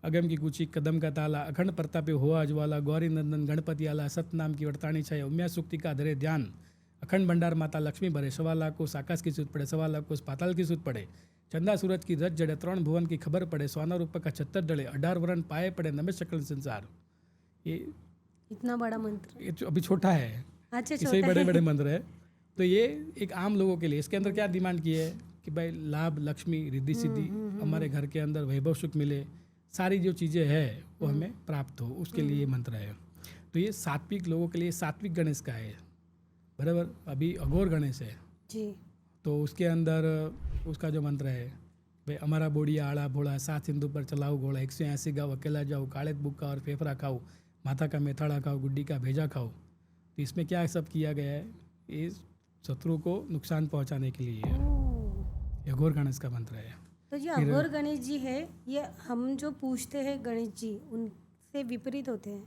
अगम की कुची, कदम का ताला, अखंड प्रतापे हुआ अजवाला, गौरी नंदन गणपति आला, सतनाम की वर्ताणी छाया, उम्या सुक्ति का धरे ध्यान, अखंड भंडार माता लक्ष्मी भरे, 1.25 लाख को आकाश की सूद पड़े, 1.25 लाख को पाताल की सूद पड़े, चंदा सूरज की रज जड़े, 3 भुवन की खबर पड़े, सोना रूप का 76 डले, 18 वरण पाए पड़े, नमे सकल संसार। ये इतना बड़ा मंत्र, ये अभी छोटा है। अच्छा, इससे ही बड़े बड़े मंत्र है। तो ये एक आम लोगों के लिए, इसके अंदर क्या डिमांड की है कि भाई लाभ, लक्ष्मी, रिद्धि सिद्धि, हमारे घर के अंदर वैभव सुख मिले, सारी जो चीज़ें हैं वो हमें प्राप्त हो, उसके लिए ये मंत्र है। तो ये सात्विक लोगों के लिए सात्विक गणेश का है, बराबर। अभी अघोर गणेश है जी, तो उसके अंदर उसका जो मंत्र है, भाई हमारा बोड़िया आड़ा भोड़ा, 7 सिंधु पर चलाओ घोड़ा, 180 गाँव अकेला जाओ, काले बुक्का और फेफड़ा खाओ, माथा का मेथाड़ा खाओ, गुड्डी का भेजा खाओ। तो इसमें क्या सब किया गया है, ये शत्रु को नुकसान पहुंचाने के लिए ये अघोर गणेश का मंत्र है। तो ये अघोर गणेश जी है, ये हम जो पूछते हैं गणेश जी, उनसे विपरीत होते हैं?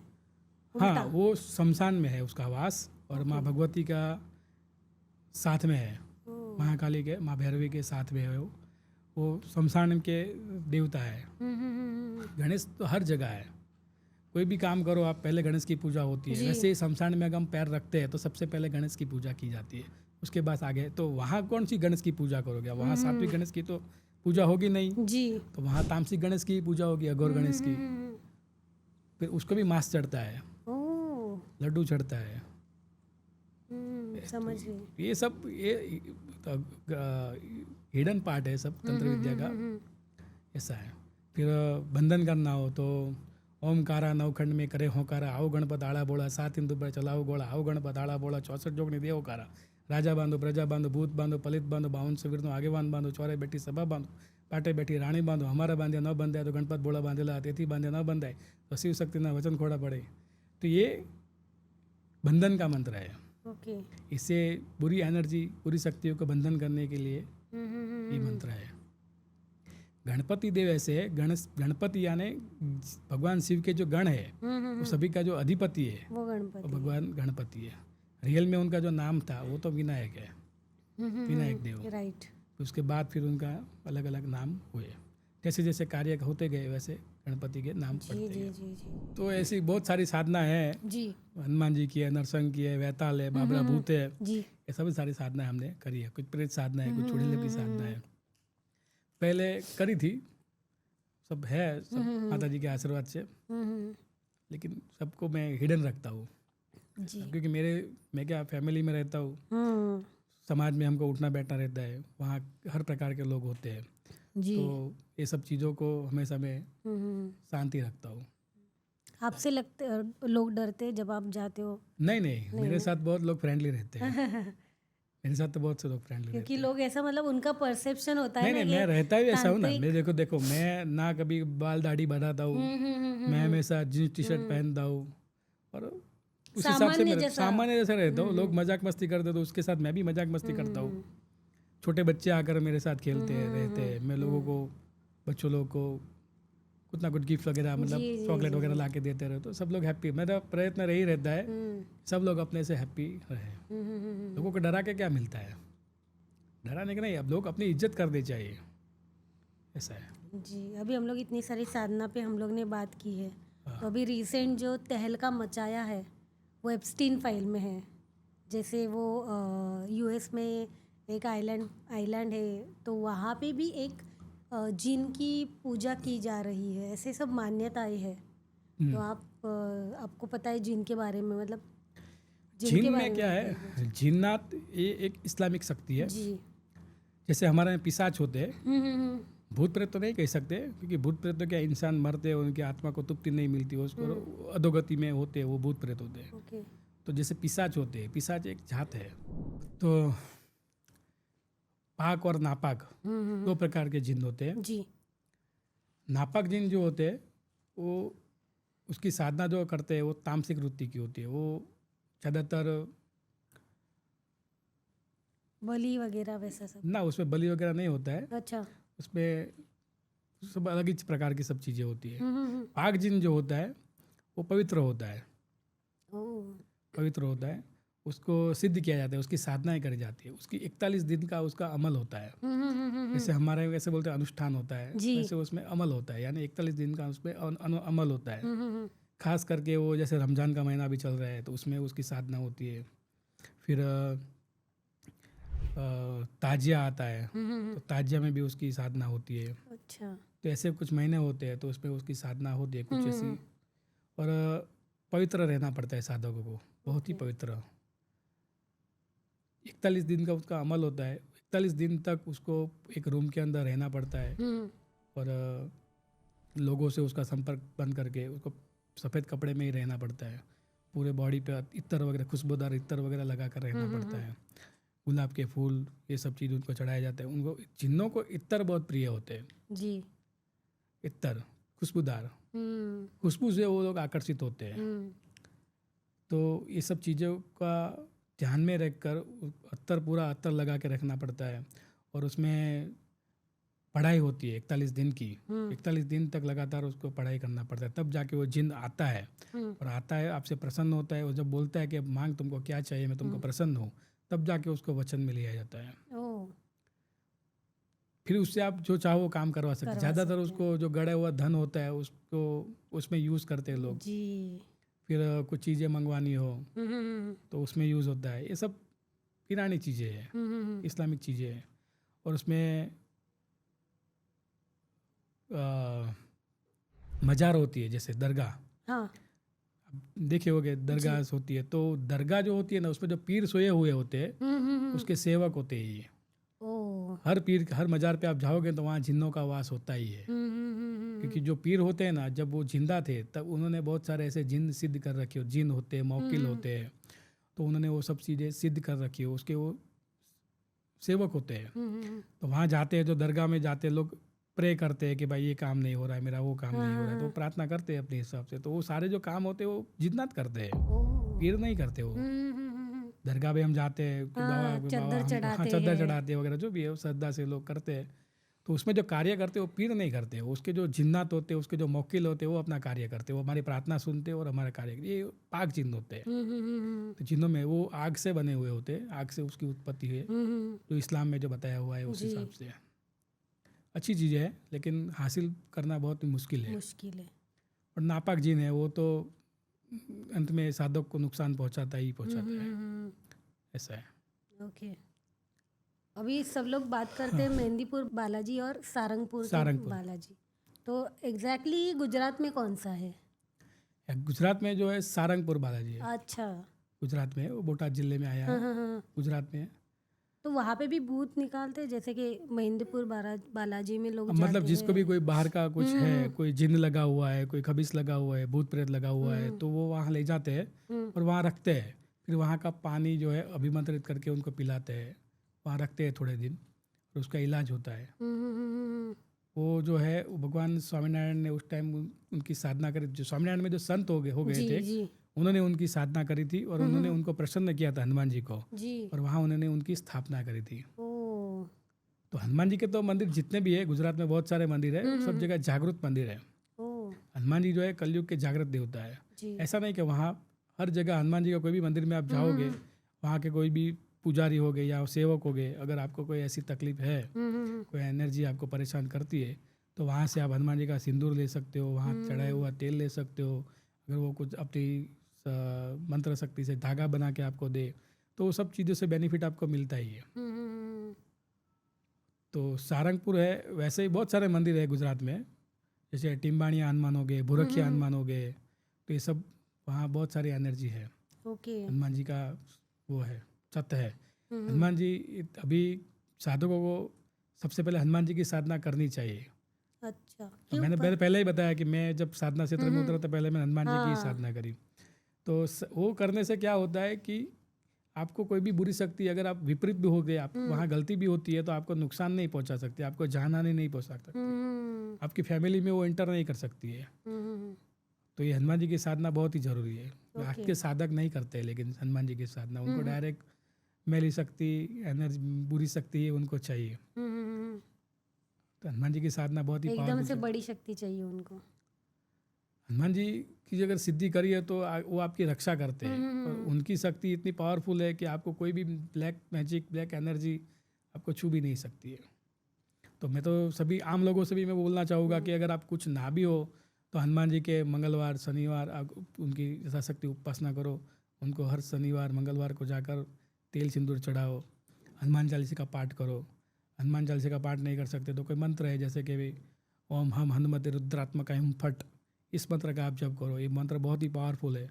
हाँ, वो शमशान में है उसका वास, और माँ भगवती का साथ में है, महाकाली के, माँ भैरवी के साथ में है। वो शमशान के देवता है। गणेश तो हर जगह है, कोई भी काम करो आप, पहले गणेश की पूजा होती है। वैसे ही शमशान में अगर हम पैर रखते हैं तो सबसे पहले गणेश की पूजा की जाती है, उसके बाद आगे। तो वहाँ कौन सी गणेश की पूजा करोगे? वहाँ सात्विक गणेश की तो पूजा होगी नहीं जी, तो वहाँ तामसिक गणेश की पूजा होगी, अघोर गणेश की। फिर उसको भी मांस चढ़ता है, लड्डू चढ़ता है। समझ गई। ये सब ये हिडन पार्ट है सब तंत्र विद्या का, ऐसा है। फिर बंधन करना हो तो ओमकारा नवखंड में करे होकारा, आओ गणपत आड़ा बोला, 7 इंदु पर चलाओ गोला, आओ गणपत आड़ा बोला, 64 जोगनी देव कारा, राजा बांधो, प्रजा बांधो, भूत बांधो, पलित बांधो, 52 सवीर आगेवान बांधो, चौरे बैठी सभा बांधो, पाटे बैठी रानी बांधो, हमारा बांधे न बंधाय तो गणपत बोला बांधेला, तेथी बांधे न बंधाय तो शिव शक्ति ना वचन खोड़ा पड़े। तो ये बंधन का मंत्र है। इससे बुरी एनर्जी, बुरी शक्तियों को बंधन करने के लिए ये मंत्र है। गणपति देव ऐसे है, गणपति यानी भगवान शिव के जो गण है वो सभी का जो अधिपति है वो भगवान गणपति है। रियल में उनका जो नाम था वो तो विनायक है। विनायक देव। राइट। उसके बाद फिर उनका अलग अलग नाम हुए, जैसे जैसे कार्य होते गए वैसे गणपति के नाम जी पड़ते जी गए। जी जी तो ऐसी बहुत सारी साधना है, जी हनुमान जी की है, नरसंग की है, वैताल है, बाबरा भूत है, जी। ये सभी सारी साधनाएं हमने करी है। कुछ प्रेत साधना है, कुछ चुड़ैल की साधना है, पहले करी थी, सब है, सब माता जी के आशीर्वाद से, लेकिन सबको मैं हिडन रखता हूँ जी। क्योंकि मैं क्या फैमिली में रहता हूँ, समाज में हमको उठना बैठना रहता है, वहाँ हर प्रकार के लोग होते हैं, जी। तो ये सब चीज़ों को हमेशा मैं शांति रखता हूँ। आपसे लगते लोग डरते हैं जब आप जाते हो? नहीं, मेरे साथ बहुत लोग फ्रेंडली रहते हैं। मेरे साथ तो बहुत से लोग फ्रेंडली रहते क्योंकि हैं। लोग ऐसा मतलब उनका परसेप्शन होता है नहीं, ना मैं रहता ही ऐसा हूँ ना। तांत्रिक। मैं देखो मैं ना कभी बाल दाढ़ी बढ़ाता हूँ, मैं हमेशा जींस टी शर्ट पहनता हूँ, और उस हिसाब से सामान्य मैं जैसा। सामान्य जैसा रहता हूँ। लोग मजाक मस्ती करते तो उसके साथ मैं भी मजाक मस्ती करता हूँ। छोटे बच्चे आकर मेरे साथ खेलते हैं, रहते हैं, मैं लोगों को, बच्चों लोगों को कुछ ना कुछ गिफ्ट वगैरह, मतलब जी, चॉकलेट वगैरह ला के देते रहे, तो सब लोग हैप्पी। मेरा प्रयत्न रही रहता है सब लोग अपने से हैप्पी रहे। लोगों को डरा के क्या मिलता है? डराने के नहीं, अब लोग अपनी इज्जत करनी चाहिए, ऐसा है। जी। अभी हम लोग इतनी सारी साधना पे हम लोग ने बात की है, तो अभी रिसेंट जो तहलका मचाया है वो एप्स्टीन फाइल में है। जैसे वो यूएस में एक आइलैंड है, तो वहाँ पे भी एक जिन की पूजा की जा रही है, ऐसे सब मान्यताएं है। तो आपको पता है जिन के बारे में, मतलब जिन के जिन बारे में में क्या बताइए। है, जिन्नात ये एक इस्लामिक शक्ति है। जी। जैसे हमारे यहाँ पिशाच होते हैं, हम्म। भूत प्रेत तो नहीं कह सकते, क्योंकि भूत प्रेत तो क्या, इंसान मरते हैं, उनकी आत्मा को तृप्ति नहीं मिलती, उसको अधोगति में होते हैं, वो भूत प्रेत होते हैं। ओके। तो जैसे पिशाच होते हैं, पिशाच एक जात है। तो पाक और नापाक दो प्रकार के जिन होते हैं। जी। नापाक जिन जो होते हैं, वो उसकी साधना जो करते हैं वो तामसिक वृत्ति की होती है। वो ज़्यादातर बलि वगैरह वैसा सब। ना, उसमें बलि वगैरह नहीं होता है, अच्छा। उसमें सब अलग ही प्रकार की सब चीज़ें होती है। हम्म। पाक जिन जो होता है वो पवित्र होता है, ओह। पवित्र होता है, उसको सिद्ध किया जाता है, उसकी साधनाएं करी जाती है, उसकी 41 दिन का उसका अमल होता है। जैसे हमारे वैसे बोलते हैं अनुष्ठान होता है, जी। वैसे उसमें अमल होता है, यानी 41 दिन का उसमें अमल होता है। हम्म। खास करके वो जैसे रमज़ान का महीना भी चल रहा है, तो उसमें उसकी साधना होती है। फिर ताजिया आता है, तो ताजिया में भी उसकी साधना होती है। अच्छा। तो ऐसे कुछ महीने होते हैं, तो उसमें उसकी साधना होती है कुछ ऐसी। और पवित्र रहना पड़ता है साधकों को, बहुत ही पवित्र। 41 दिन का उसका अमल होता है, 41 दिन तक उसको एक रूम के अंदर रहना पड़ता है, और लोगों से उसका संपर्क बंद करके उसको सफ़ेद कपड़े में ही रहना पड़ता है। पूरे बॉडी पे इत्र वगैरह, खुशबूदार इत्र वगैरह लगा कर रहना पड़ता है। गुलाब के फूल, ये सब चीज़ उनको चढ़ाए जाते हैं। उनको, जिन्नों को इत्र बहुत प्रिय होते हैं। जी। इत्र खुशबूदार, खुशबू से वो लोग आकर्षित होते हैं। तो ये सब चीज़ों का ध्यान में रखकर अत्तर, पूरा अत्तर लगा के रखना पड़ता है, और उसमें पढ़ाई होती है 41 दिन की। 41 दिन तक लगातार उसको पढ़ाई करना पड़ता है, तब जाके वो जिन आता है, और आता है आपसे प्रसन्न होता है। वो जब बोलता है कि अब मांग, तुमको क्या चाहिए, मैं तुमको प्रसन्न हूँ, तब जाके उसको वचन में लिया जाता है। फिर उससे आप जो चाहो काम करवा सकते हैं। ज़्यादातर उसको जो गड़ा हुआ धन होता है उसको उसमें यूज़ करते हैं लोग। जी। फिर कुछ चीज़ें मंगवानी हो तो उसमें यूज़ होता है। ये सब पुरानी चीज़ें हैं, इस्लामिक चीज़ें हैं। और उसमें मज़ार होती है, जैसे दरगाह। हाँ। देखे होगे दरगाह होती है, तो दरगाह जो होती है ना, उसमें जो पीर सोए हुए होते हैं उसके सेवक होते हैं ये। हर पीर, हर मज़ार पे आप जाओगे तो वहाँ जिन्नों का वास होता ही है। क्योंकि जो पीर होते हैं ना, जब वो जिंदा थे तब उन्होंने बहुत सारे ऐसे जिन सिद्ध कर रखे हो। जिन होते हैं, मौकिल होते हैं, तो उन्होंने वो सब चीज़ें सिद्ध कर रखी हो, उसके वो सेवक होते हैं। तो वहाँ जाते हैं, जो दरगाह में जाते हैं, लोग प्रे करते हैं कि भाई ये काम नहीं हो रहा है मेरा, वो काम नहीं हो रहा है, तो प्रार्थना करते हैं अपने हिसाब से। तो वो सारे जो काम होते हैं वो जिन्नात करते हैं, पीर नहीं करते। वो दरगाह पे हम जाते हैं, चद्दर चद्दर चढ़ाते वगैरह, जो भी है वो श्रद्धा से लोग करते हैं। तो उसमें जो कार्य करते वो पीर नहीं करते, उसके जो जिन्नात होते, उसके जो मौकिल होते, वो अपना कार्य करते, वो हमारी प्रार्थना सुनते और हमारा कार्य, ये पाक जिन्न होते हैं। तो जिन्नों में वो आग से बने हुए होते हैं, आग से उसकी उत्पत्ति है, जो इस्लाम में जो बताया हुआ है उस जी। हिसाब से अच्छी चीज़ है, लेकिन हासिल करना बहुत मुश्किल है। मुश्किल है। और नापाक जिन है वो तो अंत में साधक को नुकसान पहुंचाता ही पहुंचाता है, ऐसा है। ओके, अभी सब लोग बात करते हैं मेहंदीपुर बालाजी और सारंगपुर के सारंगपुर। बालाजी, तो एग्जैक्टली गुजरात में कौन सा है? गुजरात में जो है सारंगपुर बालाजी है, अच्छा। गुजरात में है, वो बोटाद जिले में आया हाँ है, हाँ हाँ। गुजरात में है। तो वहाँ पे भी भूत निकालते हैं, जैसे कि मेहंदीपुर बालाजी में लोग अब मतलब जाते जिसको हैं। भी कोई बाहर का कुछ है, कोई जिन्न लगा हुआ है, कोई खबीस लगा हुआ है, भूत प्रेत लगा हुआ है, तो वो वहाँ ले जाते हैं और वहाँ रखते हैं। फिर वहाँ का पानी जो है अभिमंत्रित करके उनको पिलाते हैं, वहाँ रखते हैं थोड़े दिन, और उसका इलाज होता है। वो जो है वो भगवान स्वामीनारायण ने उस टाइम उनकी साधना करी, जो स्वामीनारायण में जो संत हो गए जी थे, जी उन्होंने उनकी साधना करी थी और उन्होंने उनको प्रसन्न किया था, हनुमान जी को, जी। और वहाँ उन्होंने उनकी स्थापना करी थी। ओ। तो हनुमान जी के तो मंदिर जितने भी है गुजरात में, बहुत सारे मंदिर है, सब जगह जागृत मंदिर है। ओ। हनुमान जी जो है कलयुग के जागृत देवता है। जी। ऐसा नहीं कि वहाँ हर जगह हनुमान जी का कोई भी मंदिर में आप जाओगे, वहाँ के कोई भी पुजारी हो गए या सेवक हो गए, अगर आपको कोई ऐसी तकलीफ है, कोई एनर्जी आपको परेशान करती है, तो वहाँ से आप हनुमान जी का सिंदूर ले सकते हो, वहाँ चढ़ाया हुआ तेल ले सकते हो। अगर वो कुछ अपनी मंत्र शक्ति से धागा बना के आपको दे, तो वो सब चीज़ों से बेनिफिट आपको मिलता ही है। तो सारंगपुर है, वैसे ही बहुत सारे मंदिर है गुजरात में, जैसे टिम्बाणिया हनुमान हो गए, बुरखिया हनुमान हो गए, तो ये सब वहाँ बहुत सारी एनर्जी है। ओके। हनुमान जी का वो है, सत्य है। हनुमान जी अभी साधकों को सबसे पहले हनुमान जी की साधना करनी चाहिए। अच्छा, तो मैंने पहले ही बताया कि मैं जब साधना क्षेत्र में उतरा था, पहले मैं हनुमान जी की ही साधना करी। तो वो करने से क्या होता है कि आपको कोई भी बुरी शक्ति, अगर आप विपरीत भी हो गए, आप वहाँ गलती भी होती है, तो आपको नुकसान नहीं पहुँचा सकती, आपको जान हानि नहीं पहुँचा सकती, आपकी फैमिली में वो एंटर नहीं कर सकती है। तो ये हनुमान जी की साधना बहुत ही जरूरी है। आपके साधक नहीं करते, लेकिन हनुमान जी की साधना उनको डायरेक्ट मैली शक्ति, एनर्जी, बुरी शक्ति है, उनको चाहिए। तो हनुमान जी की साधना बहुत ही एकदम पावरफुल से बड़ी शक्ति चाहिए उनको। हनुमान जी की अगर सिद्धि करी है तो वो आपकी रक्षा करते हैं, और उनकी शक्ति इतनी पावरफुल है कि आपको कोई भी ब्लैक मैजिक, ब्लैक एनर्जी आपको छू भी नहीं सकती है। तो मैं तो सभी आम लोगों से भी मैं बोलना चाहूँगा कि अगर आप कुछ ना भी हो, तो हनुमान जी के मंगलवार, शनिवार आप उनकी यथाशक्ति उपासना करो। उनको हर शनिवार, मंगलवार को जाकर तेल सिंदूर चढ़ाओ, हनुमान चालीसा का पाठ करो। हनुमान चालीसा का पाठ नहीं कर सकते तो कोई मंत्र है, जैसे कि भी ओम हम हनुमते रुद्रात्मकाय हुम फट, इस मंत्र का आप जप करो। ये मंत्र बहुत ही पावरफुल है।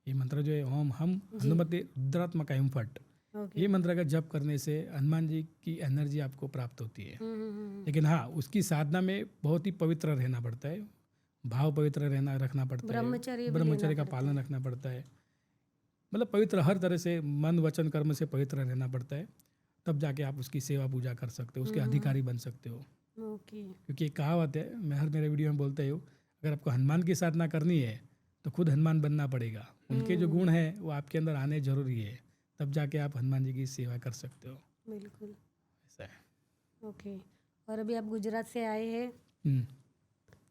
ये मंत्र जो है ओम हम हनुमते रुद्रात्मकाय हुम फट, ये मंत्र का जप करने से हनुमान जी की एनर्जी आपको प्राप्त होती है। लेकिन हाँ, उसकी साधना में बहुत ही पवित्र रहना पड़ता है, भाव पवित्र रखना पड़ता है, ब्रह्मचर्य का पालन रखना पड़ता है, मतलब पवित्र हर तरह से मन वचन कर्म से पवित्र रहना पड़ता है, तब जाके आप उसकी सेवा पूजा कर सकते हो, उसके अधिकारी बन सकते हो। क्योंकि एक कहावत है, मैं हर मेरे वीडियो में बोलता हूँ, अगर आपको हनुमान की साधना करनी है तो खुद हनुमान बनना पड़ेगा। उनके जो गुण हैं वो आपके अंदर आने जरूरी है, तब जाके आप हनुमान जी की सेवा कर सकते हो। बिल्कुल ऐसा है। ओके। और अभी आप गुजरात से आए हैं,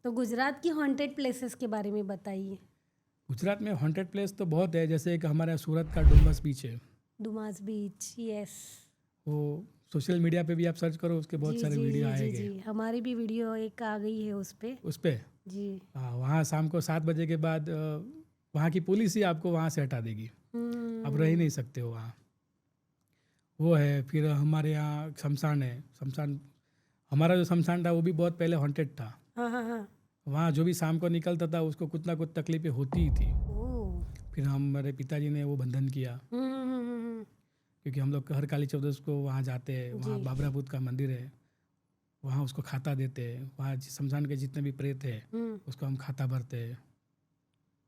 तो गुजरात की हॉन्टेड प्लेसेस के बारे में बताइए। गुजरात में हॉन्टेड प्लेस तो बहुत है, जैसे एक हमारे सूरत का डुमस बीच है। डुमस बीच, यस। वो सोशल मीडिया पे भी आप सर्च करो, उसके बहुत सारे वीडियो आएंगे। जी, हमारी भी वीडियो एक आ गई है उस पे जी। हाँ, वहाँ शाम को 7 बजे के बाद वहाँ की पुलिस ही आपको वहाँ से हटा देगी, आप रह ही नहीं सकते हो वहाँ। वो है। फिर हमारे यहाँ शमशान है। शमशान, हमारा जो शमशान था वो भी बहुत पहले हॉन्टेड था। हाँ। वहाँ जो भी शाम को निकलता था उसको कुछ ना कुछ तकलीफें होती ही थी। फिर हमारे पिताजी ने वो बंधन किया, क्योंकि हम लोग हर काली चौदस को वहाँ जाते हैं। वहाँ बाबरा बुद्ध का मंदिर है, वहाँ उसको खाता देते हैं। वहाँ शमशान के जितने भी प्रेत है उसको हम खाता भरते हैं।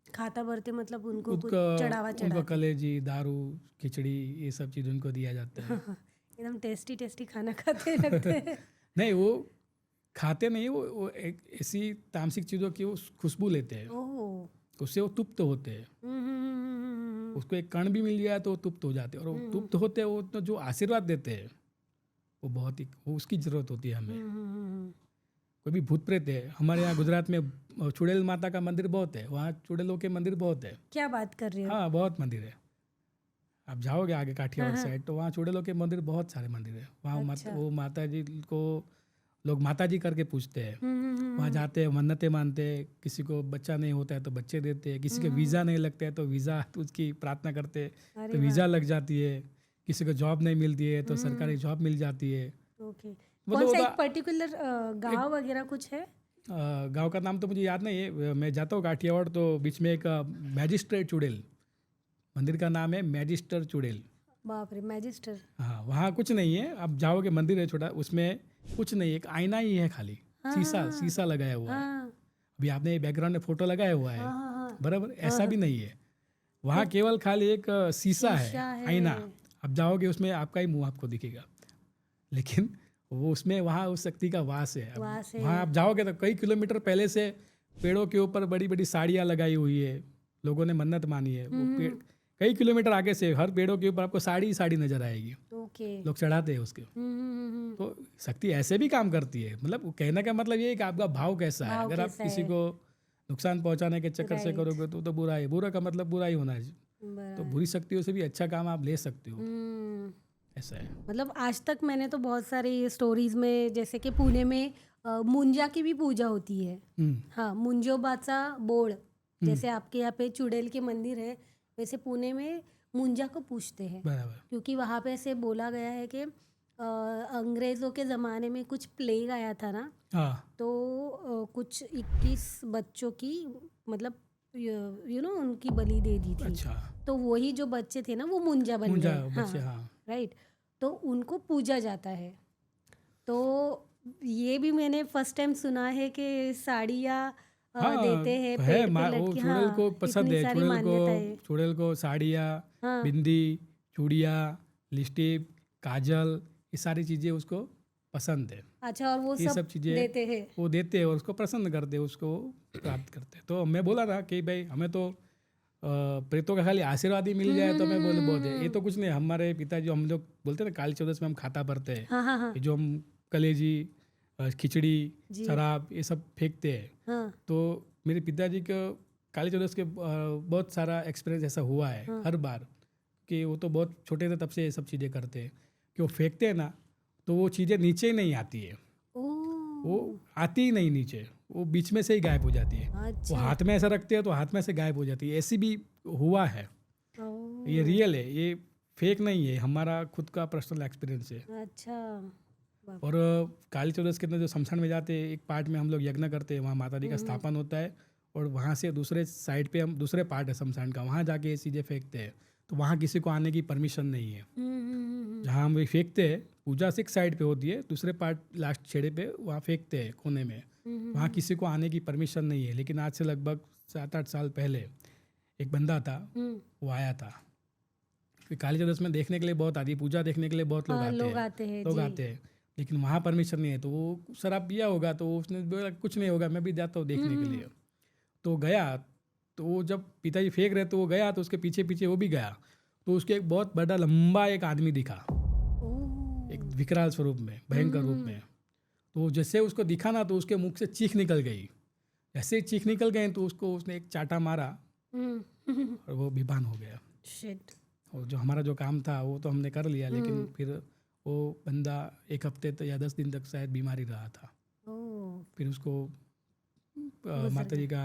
खाता भरते मतलब उनको कुछ चढ़ावा, उनको कलेजी, दारू, खिचड़ी, ये सब चीज़ उनको दिया जाता है। एकदम टेस्टी खाना खाते लगते हैं। नहीं, वो खाते नहीं, वो एक ऐसी तामसिक चीज़ों की वो खुशबू लेते हैं, उससे वो तुप्त होते हैं। उसको एक कण भी मिल गया तो वो तुप्त हो जाते हैं, और वो तुप्त होते हैं, वो तो जो आशीर्वाद देते हैं वो बहुत ही वो उसकी ज़रूरत होती है हमें। हम्म। कोई भी भूत प्रेत है हमारे यहाँ गुजरात में चुड़ैल माता का मंदिर बहुत है, वहाँ चुड़ैलों के मंदिर बहुत है। क्या बात कर रहे हो? हाँ बहुत मंदिर है। आप जाओगे आगे काठियावाड़ हाँ, साइड तो वहाँ चुड़ैलों के मंदिर बहुत सारे मंदिर है। वहाँ अच्छा। वो माता जी को लोग माता जी करके पूछते हैं। हम्म। वहाँ जाते हैं, मन्नतें मानते हैं, किसी को बच्चा नहीं होता है तो बच्चे देते हैं, किसी के वीज़ा नहीं लगता है तो वीज़ा तो उसकी प्रार्थना करते हैं अरे तो वीज़ा लग जाती है, किसी को जॉब नहीं मिलती है तो सरकारी जॉब मिल जाती है। ओके। मतलब कौन सा होता एक पर्टिकुलर गांव वगैरह कुछ है? गांव का नाम तो मुझे याद नहीं है। मैं जाता हूँ काठियावाड़ तो बीच में एक मैजिस्ट्रेट चुड़ैल मंदिर का नाम है, मैजिस्टर चुड़ैल। बाप रे, मैजिस्टर। हाँ वहाँ कुछ नहीं है, आप जाओगे मंदिर है छोटा, उसमें कुछ नहीं है, एक आईना ही है खाली, शीशा लगाया हुआ है। हाँ अभी आपने बैकग्राउंड में फोटो लगाया हुआ है, हाँ। बराबर, ऐसा भी नहीं है वहाँ, केवल खाली एक शीशा है, आईना। आप जाओगे उसमें आपका ही मुंह आपको दिखेगा, लेकिन वो उसमें वहाँ उस शक्ति का वास है। वहाँ आप जाओगे तो कई किलोमीटर पहले से पेड़ों के ऊपर बड़ी बड़ी साड़ियाँ लगाई हुई है, लोगों ने मन्नत मानी है। वो पेड़ कई किलोमीटर आगे से हर पेड़ों के ऊपर आपको साड़ी साड़ी नजर आएगी। ओके। लोग चढ़ाते हैं उसके। तो शक्ति ऐसे भी काम करती है। मतलब कहने का मतलब ये है कि आपका भाव कैसा है। अगर आप किसी को नुकसान पहुंचाने के चक्कर से करोगे तो बुरा है। बुरा का मतलब बुरा ही होना है। तो बुरी शक्तियों से भी अच्छा काम आप ले सकते हो, ऐसा है। मतलब आज तक मैंने तो बहुत सारी स्टोरीज में, जैसे कि पुणे में मुंजा की भी पूजा होती है। हाँ, मुंजोबाचा बोड़, जैसे आपके यहाँ पे चुड़ैल के मंदिर है, वैसे पुणे में मुंजा को पूछते हैं। बराबर। क्योंकि वहाँ पे ऐसे बोला गया है कि अंग्रेज़ों के ज़माने में कुछ प्लेग आया था ना। हाँ। तो कुछ 21 बच्चों की, मतलब उनकी बलि दे दी थी। अच्छा। तो वही जो बच्चे थे ना वो मुंजा बन गए। बच्चे, हाँ। राइट। तो उनको पूजा जाता है। तो ये भी मैंने फर्स्ट टाइम सुना है कि साड़ियाँ देते हैं पेड़ पे लटकी। चुड़ैल को पसंद है, चुड़ैल को साड़ियाँ, बिंदी, चूड़ियाँ, लिपस्टिक, काजल, ये सारी चीज़ें उसको पसंद है। अच्छा, और वो ये सब चीज़ें देते हैं, वो देते हैं और उसको पसंद करते हैं, उसको प्राप्त करते हैं। तो मैं बोला था कि भाई हमें तो प्रेतों का खाली आशीर्वाद ही मिल जाए तो मैं बोले बहुत है। ये तो कुछ नहीं, हमारे पिताजी, हम लोग बोलते हैं ना काली चौदस में हम खाता भरते हैं, जो हम कलेजी, खिचड़ी, शराब ये सब फेंकते हैं। तो मेरे पिताजी को काली चौदस के बहुत सारा एक्सपीरियंस ऐसा हुआ है हर बार, कि वो तो बहुत छोटे थे तब से ये सब चीज़ें करते हैं कि वो फेंकते हैं ना तो वो चीज़ें नीचे ही नहीं आती है, वो आती ही नहीं नीचे, वो बीच में से ही गायब हो जाती है। अच्छा। वो हाथ में ऐसा रखते हैं तो हाथ में से गायब हो जाती है। ऐसी भी हुआ है, ये रियल है, ये फेक नहीं है, हमारा खुद का पर्सनल एक्सपीरियंस है। अच्छा। और काली चौदस के अंदर जो शमशान में जाते हैं, एक पार्ट में हम लोग यज्ञ करते हैं, वहाँ माता जी का स्थापन होता है, और वहाँ से दूसरे साइड पे हम, दूसरे पार्ट है शमशान का, वहाँ जाके ये चीज़ें फेंकते हैं। तो वहाँ किसी को आने की परमिशन नहीं है। जहाँ हम फेंकते हैं, पूजा से एक साइड पे होती है, दूसरे पार्ट लास्ट छेड़े पे वहाँ फेंकते हैं कोने में, वहाँ किसी को आने की परमिशन नहीं है। लेकिन आज से लगभग 7-8 साल पहले एक बंदा था, वो आया था। काली चौदस में देखने के लिए बहुत आती है, पूजा देखने के लिए बहुत लोग आते हैं, लेकिन वहाँ परमिशन नहीं है। तो वो शराब पिया होगा तो उसने बोला कुछ नहीं होगा, मैं भी जाता हूँ देखने के लिए। तो गया, तो वो जब पिताजी फेंक रहे तो वो गया, तो उसके पीछे पीछे वो भी गया, तो उसके एक बहुत बड़ा लंबा एक आदमी दिखा, एक विकराल स्वरूप में, भयंकर रूप में। तो जैसे उसको दिखा ना तो उसके मुख से चीख निकल गई। जैसे चीख निकल गए तो उसने एक चाटा मारा और वो बेभान हो गया। शिट। और जो हमारा जो काम था वो तो हमने कर लिया, लेकिन फिर वो बंदा 1 हफ्ते तक या 10 दिन तक शायद बीमारी रहा था। फिर उसको माता जी का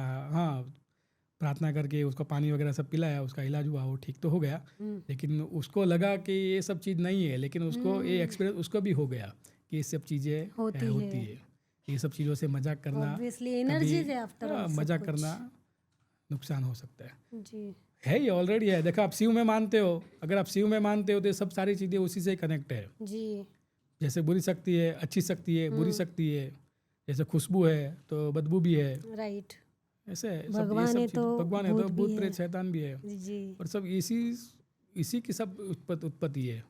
प्रार्थना करके उसको पानी वगैरह सब पिलाया, उसका इलाज हुआ, वो ठीक तो हो गया। लेकिन उसको लगा कि ये सब चीज़ नहीं है, लेकिन उसको ये एक्सपीरियंस उसको भी हो गया कि ये सब चीज़ें होती है। ये सब चीज़ों से मजाक करना, मजाक करना नुकसान हो सकता है जी। है ये ऑलरेडी है। देखो आप शिव में मानते हो, अगर आप शिव में मानते हो तो ये सब सारी चीज़ें उसी से कनेक्ट है जी। जैसे बुरी शक्ति है, अच्छी शक्ति है, बुरी शक्ति है, जैसे खुशबू है तो बदबू भी है, राइट। ऐसे भगवान है तो भूत प्रेत शैतान भी है जी। और सब इसी की सब उत्पत्ति है।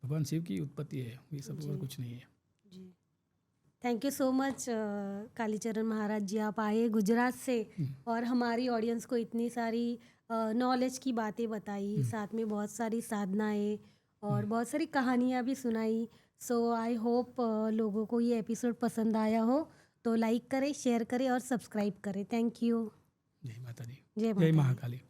भगवान शिव की उत्पत्ति है, ये सब और कुछ नहीं है जी। Thank you so much Kalicharan Maharaj ji, आप आए गुजरात से और हमारी ऑडियंस को इतनी सारी नॉलेज की बातें बताई, साथ में बहुत सारी साधनाएं और बहुत सारी कहानियाँ भी सुनाई। सो आई होप लोगों को ये एपिसोड पसंद आया हो, तो लाइक करें, शेयर करें और सब्सक्राइब करें। Thank you. जय माता दी, जय जय माता दी। महाकाली।